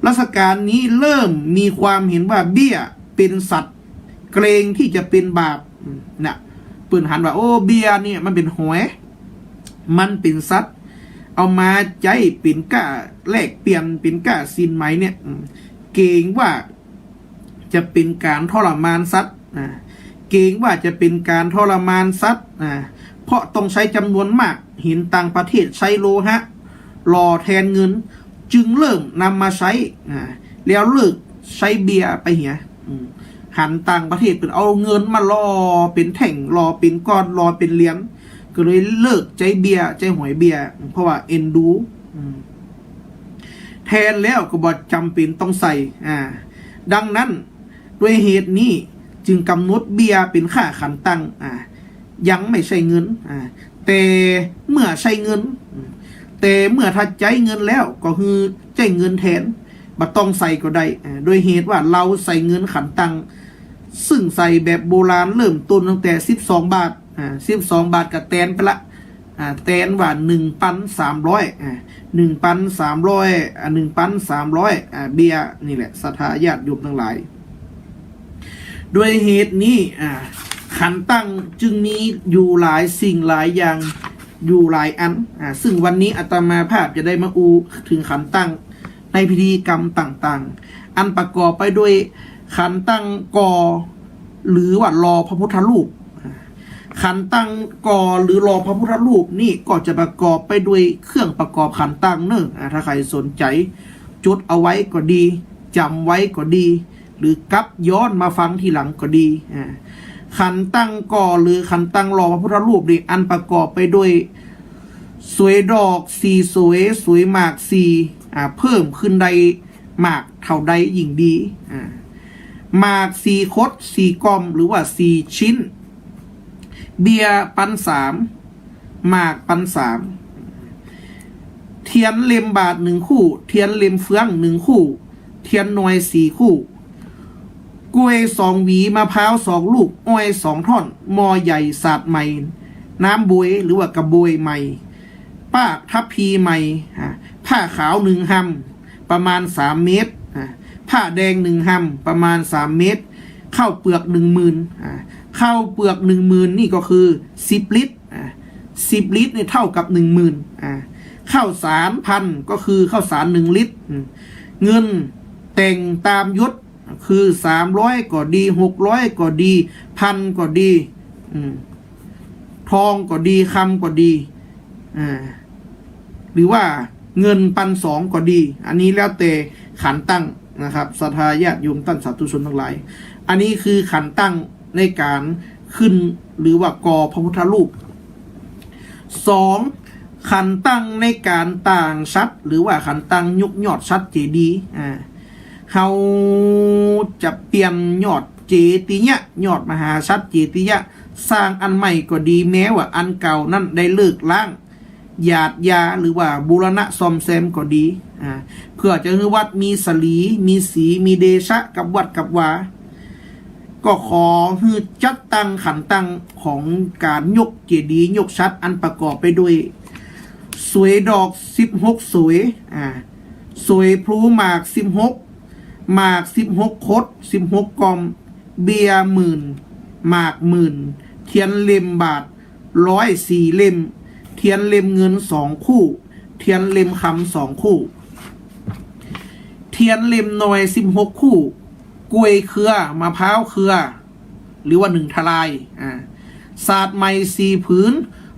รัชกาลนี้เริ่มมีความเห็นว่าเบี้ยเป็นสัตว์เกรงที่จะเป็นบาปนะเปื่นหันว่าโอ้เบี้ยเนี่ยมันเป็นหวยมันเป็นสัตว์เอามาใจเป็นก้าแลกเปลี่ยนเป็นก้าสินไหมเนี่ยเกรงว่าจะเป็นการทรมานสัตว์เกรงว่าจะเป็นการทรมานสัตว์เพราะต้องใช้จำนวนมากเห็นต่างประเทศใช้โลหะหล่อแทนเงินจึงเริ่มนำมาใช้แล้วเลิกใช้เบียร์ไปเหียหันต่างประเทศเป็นเอาเงินมาล่อเป็นแท่งล่อเป็นก้อนล่อเป็นเหรียญก็เลยเลิกใจเบียร์ใจหวยเบียร์เพราะว่าเอ็นดูแทนแล้วก็บอกจำเป็นต้องใส่ดังนั้นด้วยเหตุนี้จึงกำหนดเบียร์เป็นค่าขันตังยังไม่ใช่เงินแต่เมื่อใช้เงินแต่เมื่อถ้าใจเงินแล้วก็คือใจเงินแทนบัดต้องใส่ก็ได้โดยเหตุว่าเราใส่เงินขันตังซึ่งใส่แบบโบราณเริ่มต้นตั้งแต่12 บาท12 บาทกับแตนไปละแตนว่า 1,300 1,300 เบียร์นี่แหละศรัทธาญาติโยมทั้งหลายด้วยเหตุนี้ขันตั้งจึงมีอยู่หลายสิ่งหลายอย่างอยู่หลายอันซึ่งวันนี้อาตมาภาพจะได้มาอูถึงขันตั้งในพิธีกรรมต่างๆอันประกอบไปด้วยขันตั้งกอหรือว่ารอพระพุทธรูปขันตั้งกอหรือรอพระพุทธรูปนี่ก็จะประกอบไปด้วยเครื่องประกอบขันตั้งเนอะถ้าใครสนใจจดเอาไว้ก็ดีจำไว้ก็ดีหรือกลับย้อนมาฟังทีหลังก็ดีขันตั้งก่อหรือขันตั้งรอพระพุทธรูปนี่อันประกอบไปด้วยสวยดอกสีสวยหมากสีเพิ่มขึ้นใดหมากเท่าใดยิ่งดีหมากสีคดสีกลมหรือว่าสีชิ้นเบียร์ปัน3หมากปัน3เทียนเล่มบาท1คู่เทียนเล่มเฟือง1คู่เทียนหน่วย4คู่กล้วย2 หวีมะพร้าว2 ลูกอ้อย2 ท่อนมอใหญ่สาดใหม่น้ำบวยหรือว่ากระบวยใหม่ป้าทับพีใหม่ผ้าขาว1 หำประมาณ3 เมตรผ้าแดง1 หำประมาณ3 เมตรข้าวเปลือก 10,000ข้าวเปลือก 10,000นี่ก็คือ10 ลิตร10 ลิตรนี่เท่ากับ 10,000ข้าวสาร1,000ก็คือข้าวสาร1 ลิตรเงินแต่งตามยศคือ300ก็ดี600ก็ดี1,000ก็ดีทองก็ดีคำก็ดีหรือว่าเงิน1,200ก็ดีอันนี้แล้วแต่ขันตั้งนะครับศรัทธาญาติโยมท่านสาธุชนทั้งหลายอันนี้คือขันตั้งในการขึ้นหรือว่ากอพระพุทธรูป2ขันตั้งในการต่างชัดหรือว่าขันตั้งยกยอดชัดเจดีย์เขาจะเปลี่ยนยอดเจติยะยอดมหาชัดเจติยะสร้างอันใหม่ก็ดีแม้ว่าอันเก่านั้นได้เลิกล้างหยาดยาหรือว่าบูรณะซ่อมแซมก็ดีเพื่อจะให้วัดมีสลีมีสีมีเดชะกับวัดกับวาก็ขอให้จัดตั้งขันตั้งของการยกเจดีย์ยกชัดอันประกอบไปด้วยสวยดอก16 สวยพลูหมาก16หมาก16 คด16 กอมเบียร์10,000หมาก10,000เทียนเล่มบาท104 เล่มเทียนเล่มเงิน2 คู่เทียนเล่มคำ2 คู่เทียนเล่มหน่อย16 คู่กล้วยเครือมะพร้าวเครือหรือว่า1 ทลายศาสตร์ใหม่4 ผืน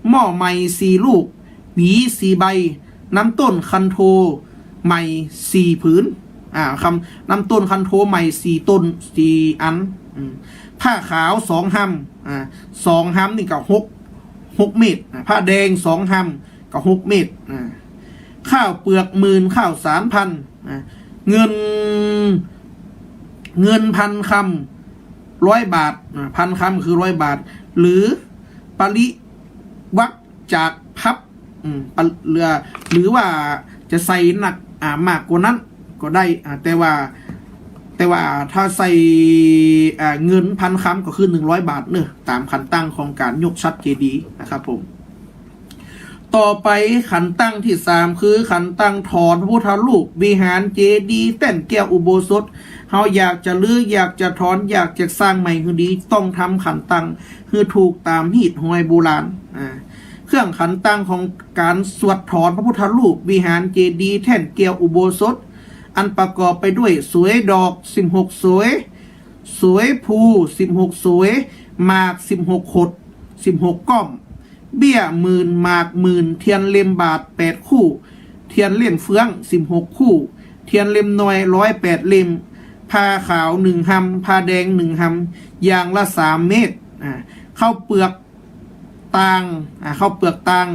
หม้อใหม่4 ลูกหวี4 ใบน้ำต้นคันโทใหม่4 ผืนน้ำต้นคันโทใหม่4 ต้น4 อันผ้าขาว2 หำ2 หำนี่ก็6 เม็ดผ้าแดง2 หำก็6 เม็ดข้าวเปลือก10,000ข้าวสาร 1,000เงิน1,000 คำ 100 บาทพันคำคือ100 บาทหรือปริวักจากพับเรือหรือว่าจะใส่หนักมากกว่านั้นก็ได้แต่ว่าถ้าใส่เงินพันคำก็คือ100 บาทเนอะตามขันตั้งของการยกชัดเจดีย์นะครับผมต่อไปขันตั้งที่3คือขันตั้งถอนพระพุทธรูปวิหารเจดีย์แต่นแก้วอุโบสถเฮาอยากจะลื้ออยากจะถอนอยากจะสร้างใหม่คือดีต้องทำขันตั้งคือถูกตามหีดหอยโบราณเครื่องขันตั้งของการสวดถอนพระพุทธรูปวิหารเจดีย์แท่นแก้วอุโบสถอันประกอบไปด้วยสวยดอก16สวยภู16สวยหมาก16ขด16ก้อมเบี้ยหมื่นหมากหมื่นเทียนเล่มบาท8คู่เทียนเล่มเฟือง16คู่เทียนเล่มน้อย108เล่มผ้าขาว1หำผ้าแดง1หำอย่างละ3เมตรข้าวเปลือกตางข้าวเปลือกตาง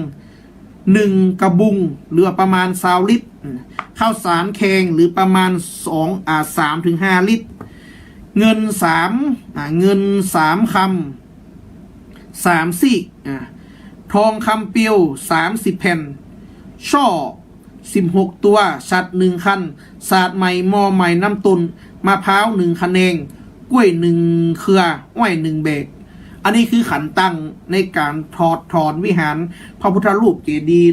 1กระบุงหรือประมาณ20 ลิตรข้าวสารแขงหรือประมาณ3 ถึง 5 ลิตรเงิน3คำ3ซี่ทองคำเปียว30 แผ่นช่อ16 ตัวสัตว์1 คันศาสตร์ใหม่หม้อใหม่น้ำตุนมะพร้าว1 คะแนงกล้วย1 เครืออ้อย1 เบกอันนี้คือขันตั้งในการถอนวิหารพระพุทธรูปเจดีย์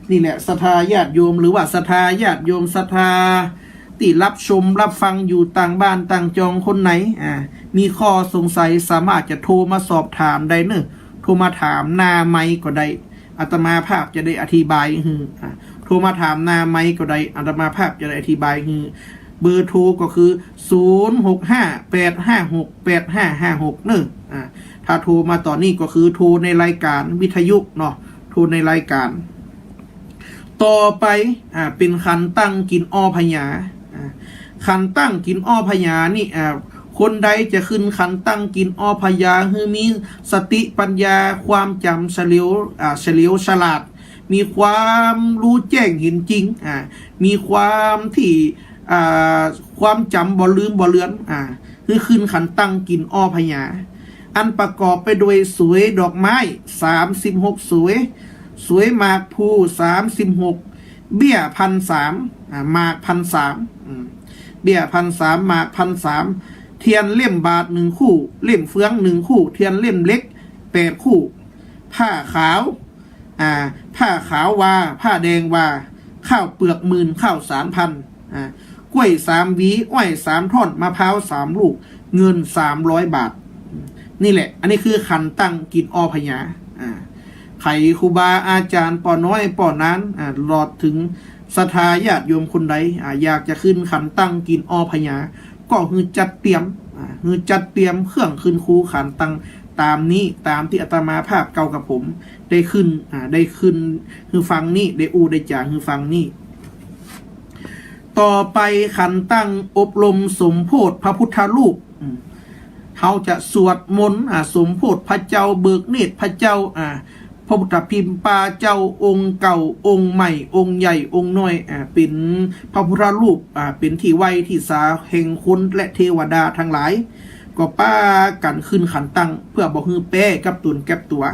นี่แหละศรัทธาญาติโยมหรือว่าศรัทธาญาติโยมศรัทธาที่รับชมรับฟังอยู่ต่างบ้านต่างจองคนไหนมีข้อสงสัยสามารถจะโทรมาสอบถามได้โทรมาถามหน้าไมค์ก็ได้อาตมาภาพจะได้อธิบายโทรมาถามหน้าไมค์ก็ได้อาตมาภาพจะได้อธิบายเบอร์โทรก็คือ0658568556ถ้าโทรมาตอนนี้ก็คือโทรในรายการวิทยุเนาะโทรในรายการต่อไปเป็นขันตั้งกินอ้อพญาขันตั้งกินอ้อพญานี่คนใดจะขึ้นขันตั้งกินอ้อพญาคือมีสติปัญญาความจำเฉลียวฉลาดมีความรู้แจ้งเห็นจริงมีความที่ความจำบ่ลืมบ่เลือนคือขึ้นขันตั้งกินอ้อพญาอันประกอบไปด้วยสวยดอกไม้36สวยหมากภู36เบี้ย1,300หมาก1,300เบี้ย1,300หมาก1,300เทียนเล่มบาท1 คู่เล่มเฟือง1 คู่เทียนเล่มเล็ก8 คู่ผ้าขาวผ้าแดงวาข้าวเปลือก10,000ข้าวสาร1,000กล้วย3 หวีอ้อย3 ท่อนมะพร้าว3 ลูกเงิน300 บาทนี่แหละอันนี้คือขันตั้งกินอ้อพญาไข่ครูบาอาจารย์ป่อน้อยป่อนั้นหลอดถึงศรัทธาญาติโยมคนใดอยากจะขึ้นขันตั้งกินอ้อพญาก็คือจัดเตรียมเครื่องขึ้นครูขันตั้งตามนี้ตามที่อาตมาภาพเก่ากับผมได้ขึ้นคือฟังนี่ได้ได้จ่าคือฟังนี่ต่อไปขันตั้งอบรมสมโพธิพระพุทธรูปเขาจะสวดมนต์สมโพธิพระเจ้าเบิกเนตรพระเจ้าพระพุทธพิมพ์ปาเจ้าองค์เก่าองค์ใหม่องค์ใหญ่องค์น้อยเป็นพระพุทธรูปเป็นที่ไหวที่สาแห่งคุณและเทวดาทั้งหลายก็ป้ากันขึ้นขันตั้งเพื่อบอกฮือแป้กับตุนแก็บตัว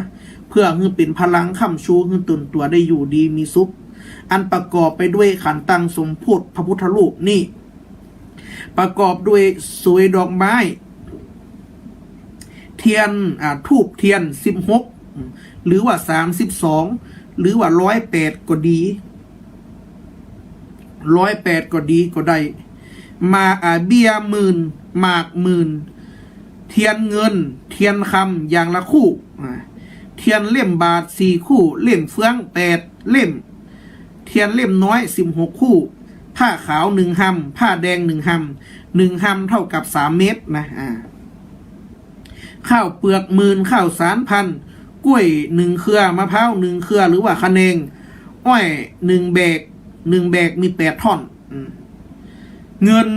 เพื่อฮือเป็นพลังค้ำชูฮือตุนตัวได้อยู่ดีมีสุขอันประกอบไปด้วยขันตั้งสมโพธิพระพุทธรูปนี่ประกอบด้วยสวยดอกไม้เทียนทูบเทียน16หรือว่า32หรือว่า108ก็ดี108ก็ดีก็ได้มาเบี้ย10,000หมาก10,000เทียนเงินเทียนคำอย่างละคู่เทียนเล่มบาท4 คู่เล่มเฟือง8 เล่มเทียนเล่มน้อย16 คู่ผ้าขาว1 หำผ้าแดง1 หำ1 หำเท่ากับ3 เมตรนะข้าวเปลือก10,000ข้าวสาร1,000กล้วย1 เครือมะพร้าว1 เครือหรือว่าคะแนงอ้อย1 แบกมี8 ท่อนเงิน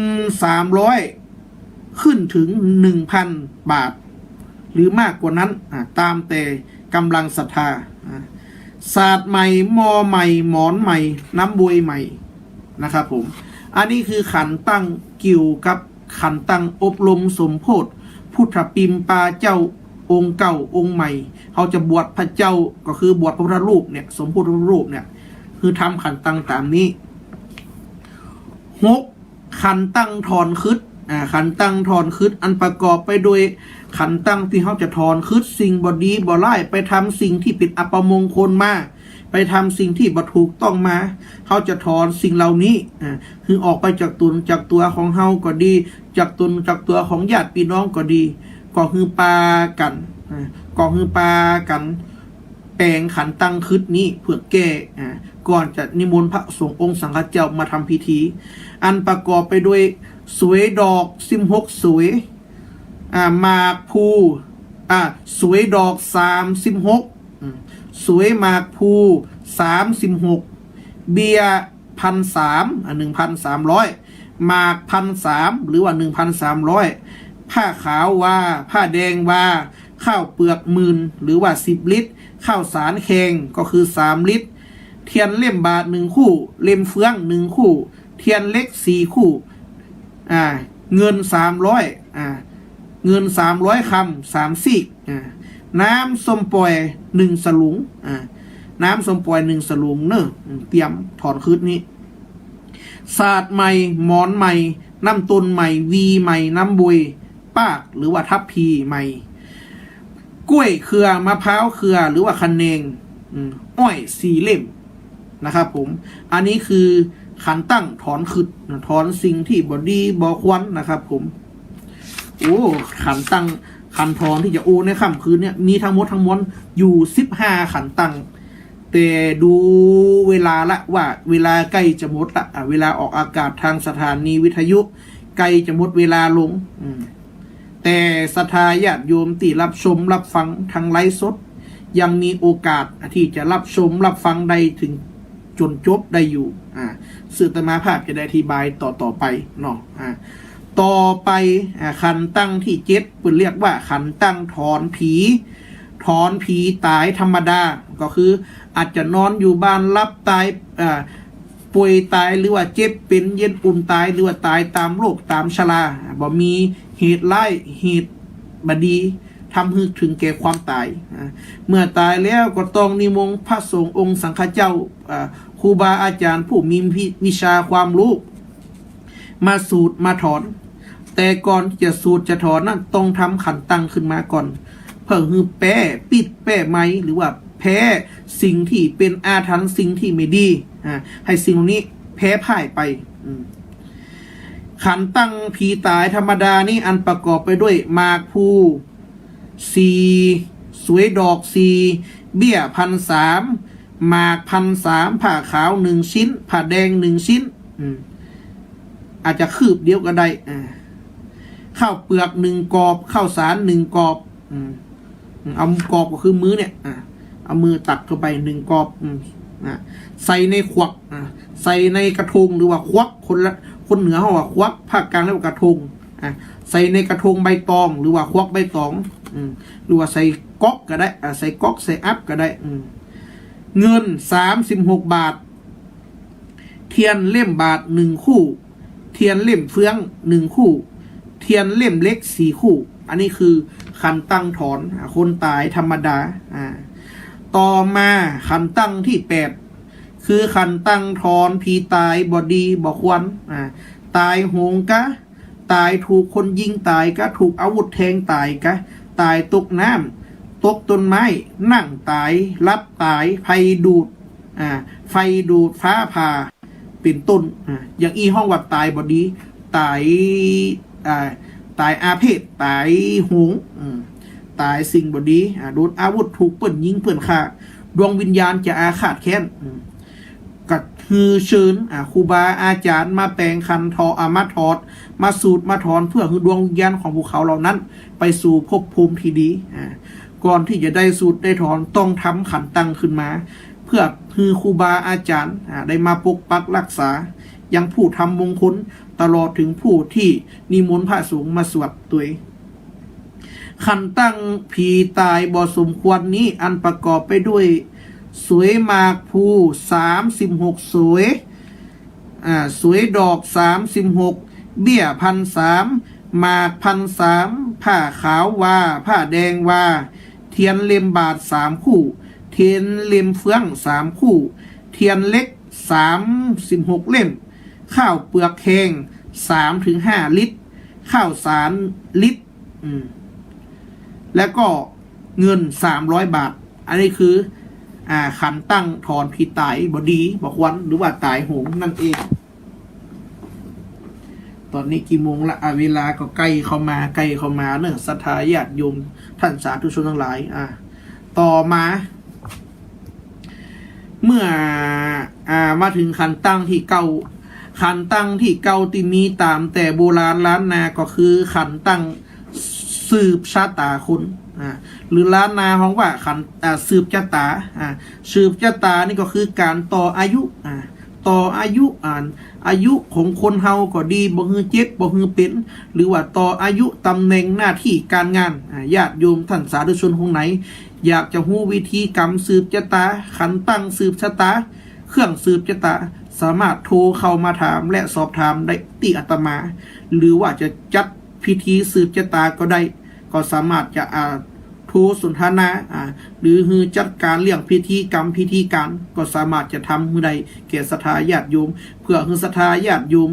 300ขึ้นถึง 1,000 บาทหรือมากกว่านั้นตามแต่กำลังศรัทธาศาสตร์ใหม่มอใหม่หมอนใหม่น้ำบวยใหม่นะครับผมอันนี้คือขันตั้งเกี่ยวกับ ขันตั้งอบรมสมโพธิพุทธปิมปาเจ้าองค์เก่าองค์ใหม่เขาจะบวชพระเจ้าก็คือบวชพระพุทธรูปเนี่ยสมโพธิรูปเนี่ยคือทำขันตั้งตามนี้6ขันตั้งถอนคืดขันตั้งถอนคืดอันประกอบไปโดยขันตั้งที่เขาจะถอนคืดสิ่งบดีบ่ร้ายไปทำสิ่งที่เป็นอัปมงคลมาไปทำสิ่งที่บ่ถูกต้องมาเขาจะถอนสิ่งเหล่านี้คือออกไปจากตนจากตัวของเฮาก็ดีจากตนจากตัวของญาติพี่น้องก็ดีก็คือปากันก็คือปากันแปลงขันตั้งคืดนี้เพื่อแก้ก่อนจะนิมนต์พระสงฆ์องค์สังฆเจ้ามาทำพิธีอันประกอบไปด้วยสวยดอก16สวยหมากภูสวยดอก36สวยหมากภู36เบียร์1,300หมาก1,300หรือว่า 1,300ผ้าขาวว่าผ้าแดงว่าข้าวเปลือกหมื่นหรือว่า10ลิตรข้าวสารแข็งก็คือ3ลิตรเทียนเล่มบาท1คู่เล่มเฟือง1คู่เทียนเล็ก4คู่เงิน300เงิน300คำ3ซีกน้ำส้มปล่อย1สลุงน้ำส้มปล่อย1สลุงเนอะเตรียมถอนคืดนี้ศาสตร์ใหม่หมอนใหม่น้ำต้นใหม่วีใหม่น้ำบุยปากหรือว่าทับพีใหม่กล้วยเครือมะพร้าวเครือหรือว่าคะแนงอ้อย4เล่มนะครับผมอันนี้คือขันตั้งถอนคืดถอนสิ่งที่บ่ดีบ่ควรนะครับผมโอ้ขันตั้งขันถอนที่จะโอในค่ำคืนเนี่ยมีทั้งหมดทั้งมวลอยู่15ขันตั้งแต่ดูเวลาละว่าเวลาใกล้จะหมดละเวลาออกอากาศทางสถานีวิทยุใกล้จะหมดเวลาลงแต่ศรัทธาญาติโยมที่รับชมรับฟังทางไลฟ์สดยังมีโอกาสที่จะรับชมรับฟังได้ถึงจนจบได้อยู่สื่อตมาภาพจะได้อธิบายต่อไปเนาะต่อไปขันตั้งที่7เพิ่นเรียกว่าขันตั้งถอนผีตายธรรมดาก็คืออาจจะนอนอยู่บ้านรับตายป่วยตายหรือว่าเจ็บเป็นเย็นอุ่นตายหรือว่าตายตามโรคตามชราบ่มีเหตุร้ายเหตุบดีทำให้ถึงแก่ความตายเมื่อตายแล้วก็ต้องนิมนต์พระสงฆ์องค์สังฆเจ้าครูบาอาจารย์ผู้มีวิชาความรู้มาสูตรมาถอนแต่ก่อนที่จะสูตรจะถอนนั้นต้องทำขันตั้งขึ้นมาก่อนเพื่อคือแป้ปิดแป้ไม้หรือว่าแพ้สิ่งที่เป็นอาถรรพ์สิ่งที่ไม่ดีให้สิ่งเหล่านี้แพ้พ่ายไปขันตั้งผีตายธรรมดานี่อันประกอบไปด้วยหมากภู4สวยดอก4เบี้ย1,300หมาก1,300ผ้าขาว1ชิ้นผ้าแดง1ชิ้นอาจจะคืบเดียวก็ได้ข้าวเปลือก1กอบข้าวสาร1กอบเอากอบก็คือมือเนี่ยเอามือตัดเข้าไป1กอบใส่ในขวักใส่ในกระทงหรือว่าควักคนเหนือเขาว่าควักภาคกลางเรียกว่ากระทงใส่ในกระทงใบตองหรือว่าควักใบตองหรือว่าใส่ก๊อกก็ได้ใส่ก๊อกใส่อัพก็ได้เงิน36บาทเทียนเล่มบาท1คู่เทียนเล่มเฟือง1คู่เทียนเล่มเล็ก4คู่อันนี้คือขันตั้งถอนคนตายธรรมดาต่อมาขันตั้งที่8คือขันตั้งถอนผีตายบ่ดีบ่ควรตายโหงกะตายถูกคนยิงตายกะถูกอาวุธแทงตายกะตายตกน้ำตกต้นไม้นั่งตายรับตายไฟดูดไฟดูดฟ้าผ่าเป็นต้นอย่างอีห้องวัดตายบ่ดีตายอาเพศตายโหงตายสิ่งบ่ดีโดนอาวุธถูกเปิ้นยิงเปิ้นฆ่าดวงวิญญาณจะอาฆาตแค้นก็คือเชิญครูบาอาจารย์มาแปลงคันมาถอดมาสูตรมาถอนเพื่อคือดวงวิญญาณของพวกเขาเหล่านั้นไปสู่ภพภูมิที่ดีก่อนที่จะได้สูตรได้ถอนต้องทำขันตั้งขึ้นมาเพื่อคือครูบาอาจารย์ได้มาปกปักรักษายังผู้ทำมงคลตลอดถึงผู้ที่นิมนต์พระสงฆ์มาสวดตัวขันตั้งผีตายบ่สมควรนี้อันประกอบไปด้วยสวยหมากภู36สวยสวยดอก36 เบี้ย1,300 หมาก1,300 ผ้าขาววาผ้าแดงวาเทียนเล่มบาท3 คู่เทียนเล่มเฟือง3 คู่เทียนเล็ก36 เล่มข้าวเปลือกแห้ง3-5 ลิตรข้าวสารลิตรแล้วก็เงิน300 บาทอันนี้คือขันตั้งถอนผีตายบดีบอกวันหรือว่าตายโหงนั่นเองตอนนี้กี่โมงละเวลาก็ใกล้เข้ามาเนอะศรัทธาญาติโยมท่านสาธุชนทั้งหลายต่อมาเมื่อมาถึงขันตั้งที่เก่าขันตั้งที่เก่าที่มีตามแต่โบราณล้านนาก็คือขันตั้งสืบชะตาคุณหรือล้านนาของว่าขันสืบชะตาสืบชะตานี่ก็คือการต่ออายุต่ออายุอายุของคนเฮาก็ดีบ่ฮือเจ็บบ่ฮือเป็นหรือว่าต่ออายุตำแหน่งหน้าที่การงานญาติโยมท่านสาธุชนคนไหนอยากจะรู้วิธีกรรมสืบชะตาขันตั้งสืบชะตาเครื่องสืบชะตาสามารถโทรเข้ามาถามและสอบถามได้ที่อาตมา หรือว่าจะจัดพิธีสืบชะตาก็ได้ก็สามารถจะโทรสนทนาหรือฮือจัดการเรื่องพิธีกรรมพิธีการก็สามารถจะทำมือใดแก่ศรัทธาญาติโยมเพื่อฮือศรัทธาญาติโยม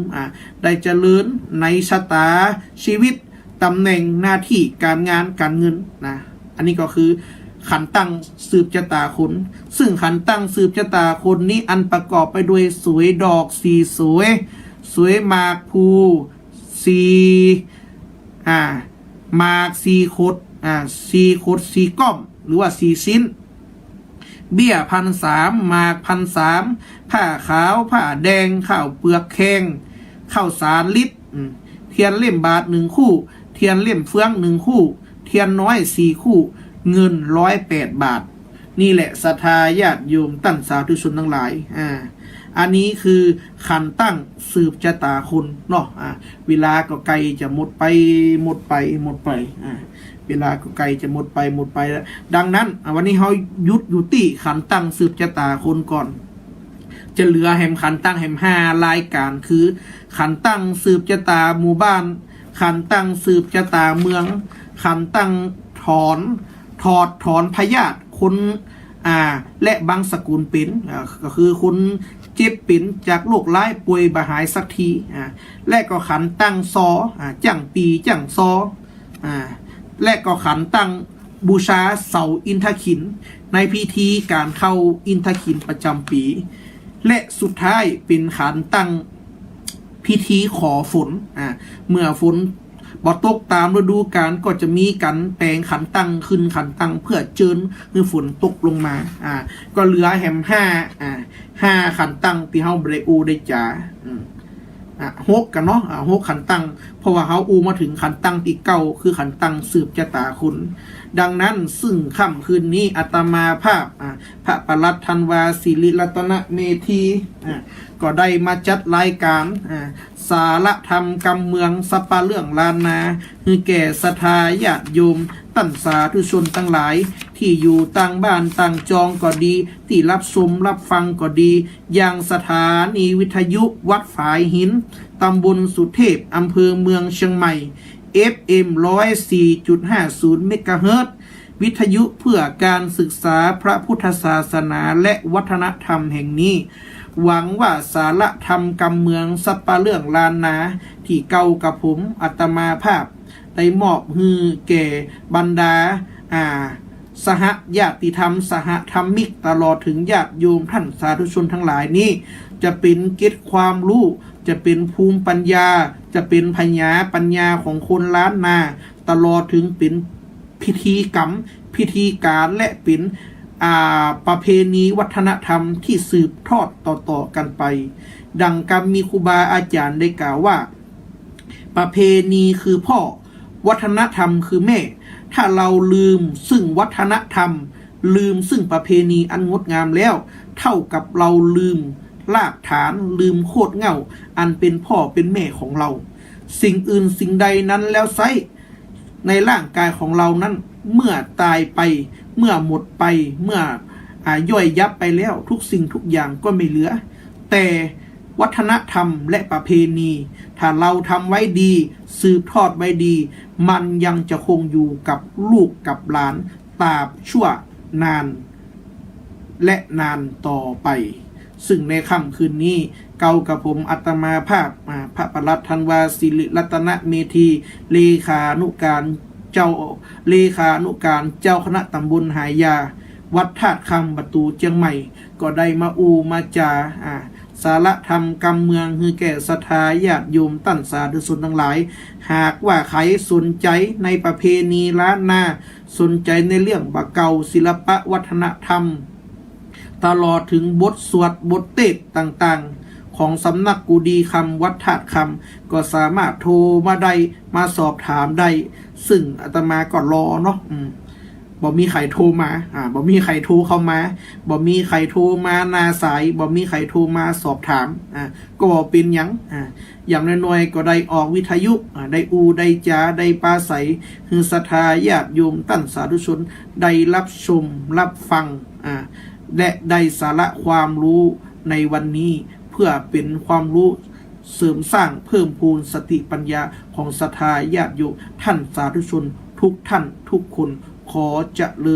ได้เจริญในชะตาชีวิตตำแหน่งหน้าที่การงานการเงินอันนี้ก็คือขันตั้งสืบชะตาคนซึ่งขันตั้งสืบชะตาคนนี้อันประกอบไปด้วยสวยดอกสีสวยหมากภูสีหมากสีคดสีก้อมหรือว่า4 ชิ้นเบี้ย1,300 หมาก1,300 ผ้าขาวผ้าแดงข้าวเปลือกแข็งข้าวสารลิตรเทียนเล่มบาท1 คู่เทียนเล่มเฟือง1 คู่เทียนน้อย4 คู่เงิน108 บาทนี่แหละศรัทธาญาติโยมตั้งสาธุชนทั้งหลายอันนี้คือขันตั้งสืบชะตาคุณเนาะเวลาก็ไกลจะหมดไปเวลาก็ไกลจะหมดไปแล้วดังนั้นวันนี้เขายุติขันตั้งสืบชะตาคนก่อนจะเหลือแหมขันตั้งแหม5 รายการคือขันตั้งสืบชะตาหมู่บ้านขันตั้งสืบชะตาเมืองขันตั้งถอนพยาธิคนและบางสกุลเป็นก็คือคนเจ็บเป็นจากโรคร้ายป่วยบ่หายสักทีและก็ขันตั้งซอจั่งปีจั่งซอและก็ขันตั้งบูชาเสาอินทขินในพิธีการเข้าอินทขินประจำปีและสุดท้ายเป็นขันตั้งพิธีขอฝนเมื่อฝนบ่ตกตามฤดูกาลก็จะมีการแปลงขันตั้งขึ้นขันตั้งเพื่อเจิญให้ฝนตกลงมาก็เหลือแหม5ขันตั้งที่เฮาบ่ได้อูได้จ๋า6กันเนาะ6ขันตั้งเพราะว่าเฮาอูมาถึงขันตั้งที่9คือขันตั้งสืบชะตาคุณดังนั้นซึ่งค่ำคืนนี้อาตมาภาพพระปลัดธันวาศิริรัตนเมธีก็ได้มาจัดรายการสารธรรมกำเมืองสัปปะเรื่องลานนาคือแก่ศรัทธาญาติโยมตั้นสาธุชนทั้งหลายที่อยู่ต่างบ้านต่างจองก็ดีที่รับชมรับฟังก็ดีอย่างสถานีวิทยุวัดฝายหินตำบลสุเทพอำเภอเมืองเชียงใหม่ FM 104.50 เมกะเฮิรตซ์วิทยุเพื่อการศึกษาพระพุทธศาสนาและวัฒนธรรมแห่งนี้หวังว่าสารธรรมกำเมืองสัปปะเรื่องลานนาที่เก่ากับผมอาตมาภาพได้มอบฮือแก่บรรดาสหญาติธรรมสหธรรมิกตลอดถึงญาติโยมท่านสาธุชนทั้งหลายนี้จะเป็นเกร็ดความรู้จะเป็นภูมิปัญญาจะเป็นปัญญาของคนล้านนาตลอดถึงเป็นพิธีกรรมพิธีการและเป็นประเพณีวัฒนธรรมที่สืบทอดต่อกันไปดังกรรมมีครูบาอาจารย์ได้กล่าวว่าประเพณีคือพ่อวัฒนธรรมคือแม่ถ้าเราลืมซึ่งวัฒนธรรมลืมซึ่งประเพณีอันงดงามแล้วเท่ากับเราลืมรากฐานลืมโคตรเหง้าอันเป็นพ่อเป็นแม่ของเราสิ่งอื่นสิ่งใดนั้นแล้วไซในร่างกายของเรานั้นเมื่อตายไปเมื่อหมดไปเมื่อย่อยยับไปแล้วทุกสิ่งทุกอย่างก็ไม่เหลือแต่ วัฒนธรรมและประเพณี ถ้าเราทำไว้ดีสืบทอดไว้ดี มันยังจะคงอยู่กับลูกกับหลานตราบชั่วนานและนานต่อไป ซึ่งในค่ำคืนนี้เก่ากับผมอัตมาภาพพระประหลัดธันวาศิริรัตนเมธีเลขานุการเจ้าคณะตำบลหายา วัดธาตุคำประตูเชียงใหม่ ก็ได้มามาจาสาระธรรมกำเมืองคือแก่ศรัทธาญาติโยมตั้นสาธุชนทั้งหลาย หากว่าใครสนใจในประเพณีล้านนาสนใจในเรื่องบะเก่าศิลปะวัฒนธรรม ตลอดถึงบทสวดบทเทศต่างๆของสำนักกูดีคำวัดธาตุคำก็สามารถโทรมาได้มาสอบถามได้ ซึ่งอาตมาก็รอเนาะบ่มีใครโทรมาบ่มีใครโทรเข้ามาบ่มีใครโทรมานาสายบ่มีใครโทรมาสอบถามก็บ่เป็นหยังอย่างน้อยๆก็ได้ออกวิทยุได้ได้จาได้ปราศัยคือศรัทธาญาติโยมตั้นสาธุชนได้รับชมรับฟังและได้สาระความรู้ในวันนี้เพื่อเป็นความรู้เสริมสร้างเพิ่มพูนสติปัญญาของศรัทธาญาติโยมท่านสาธุชนทุกท่านทุกคนขอเจริญ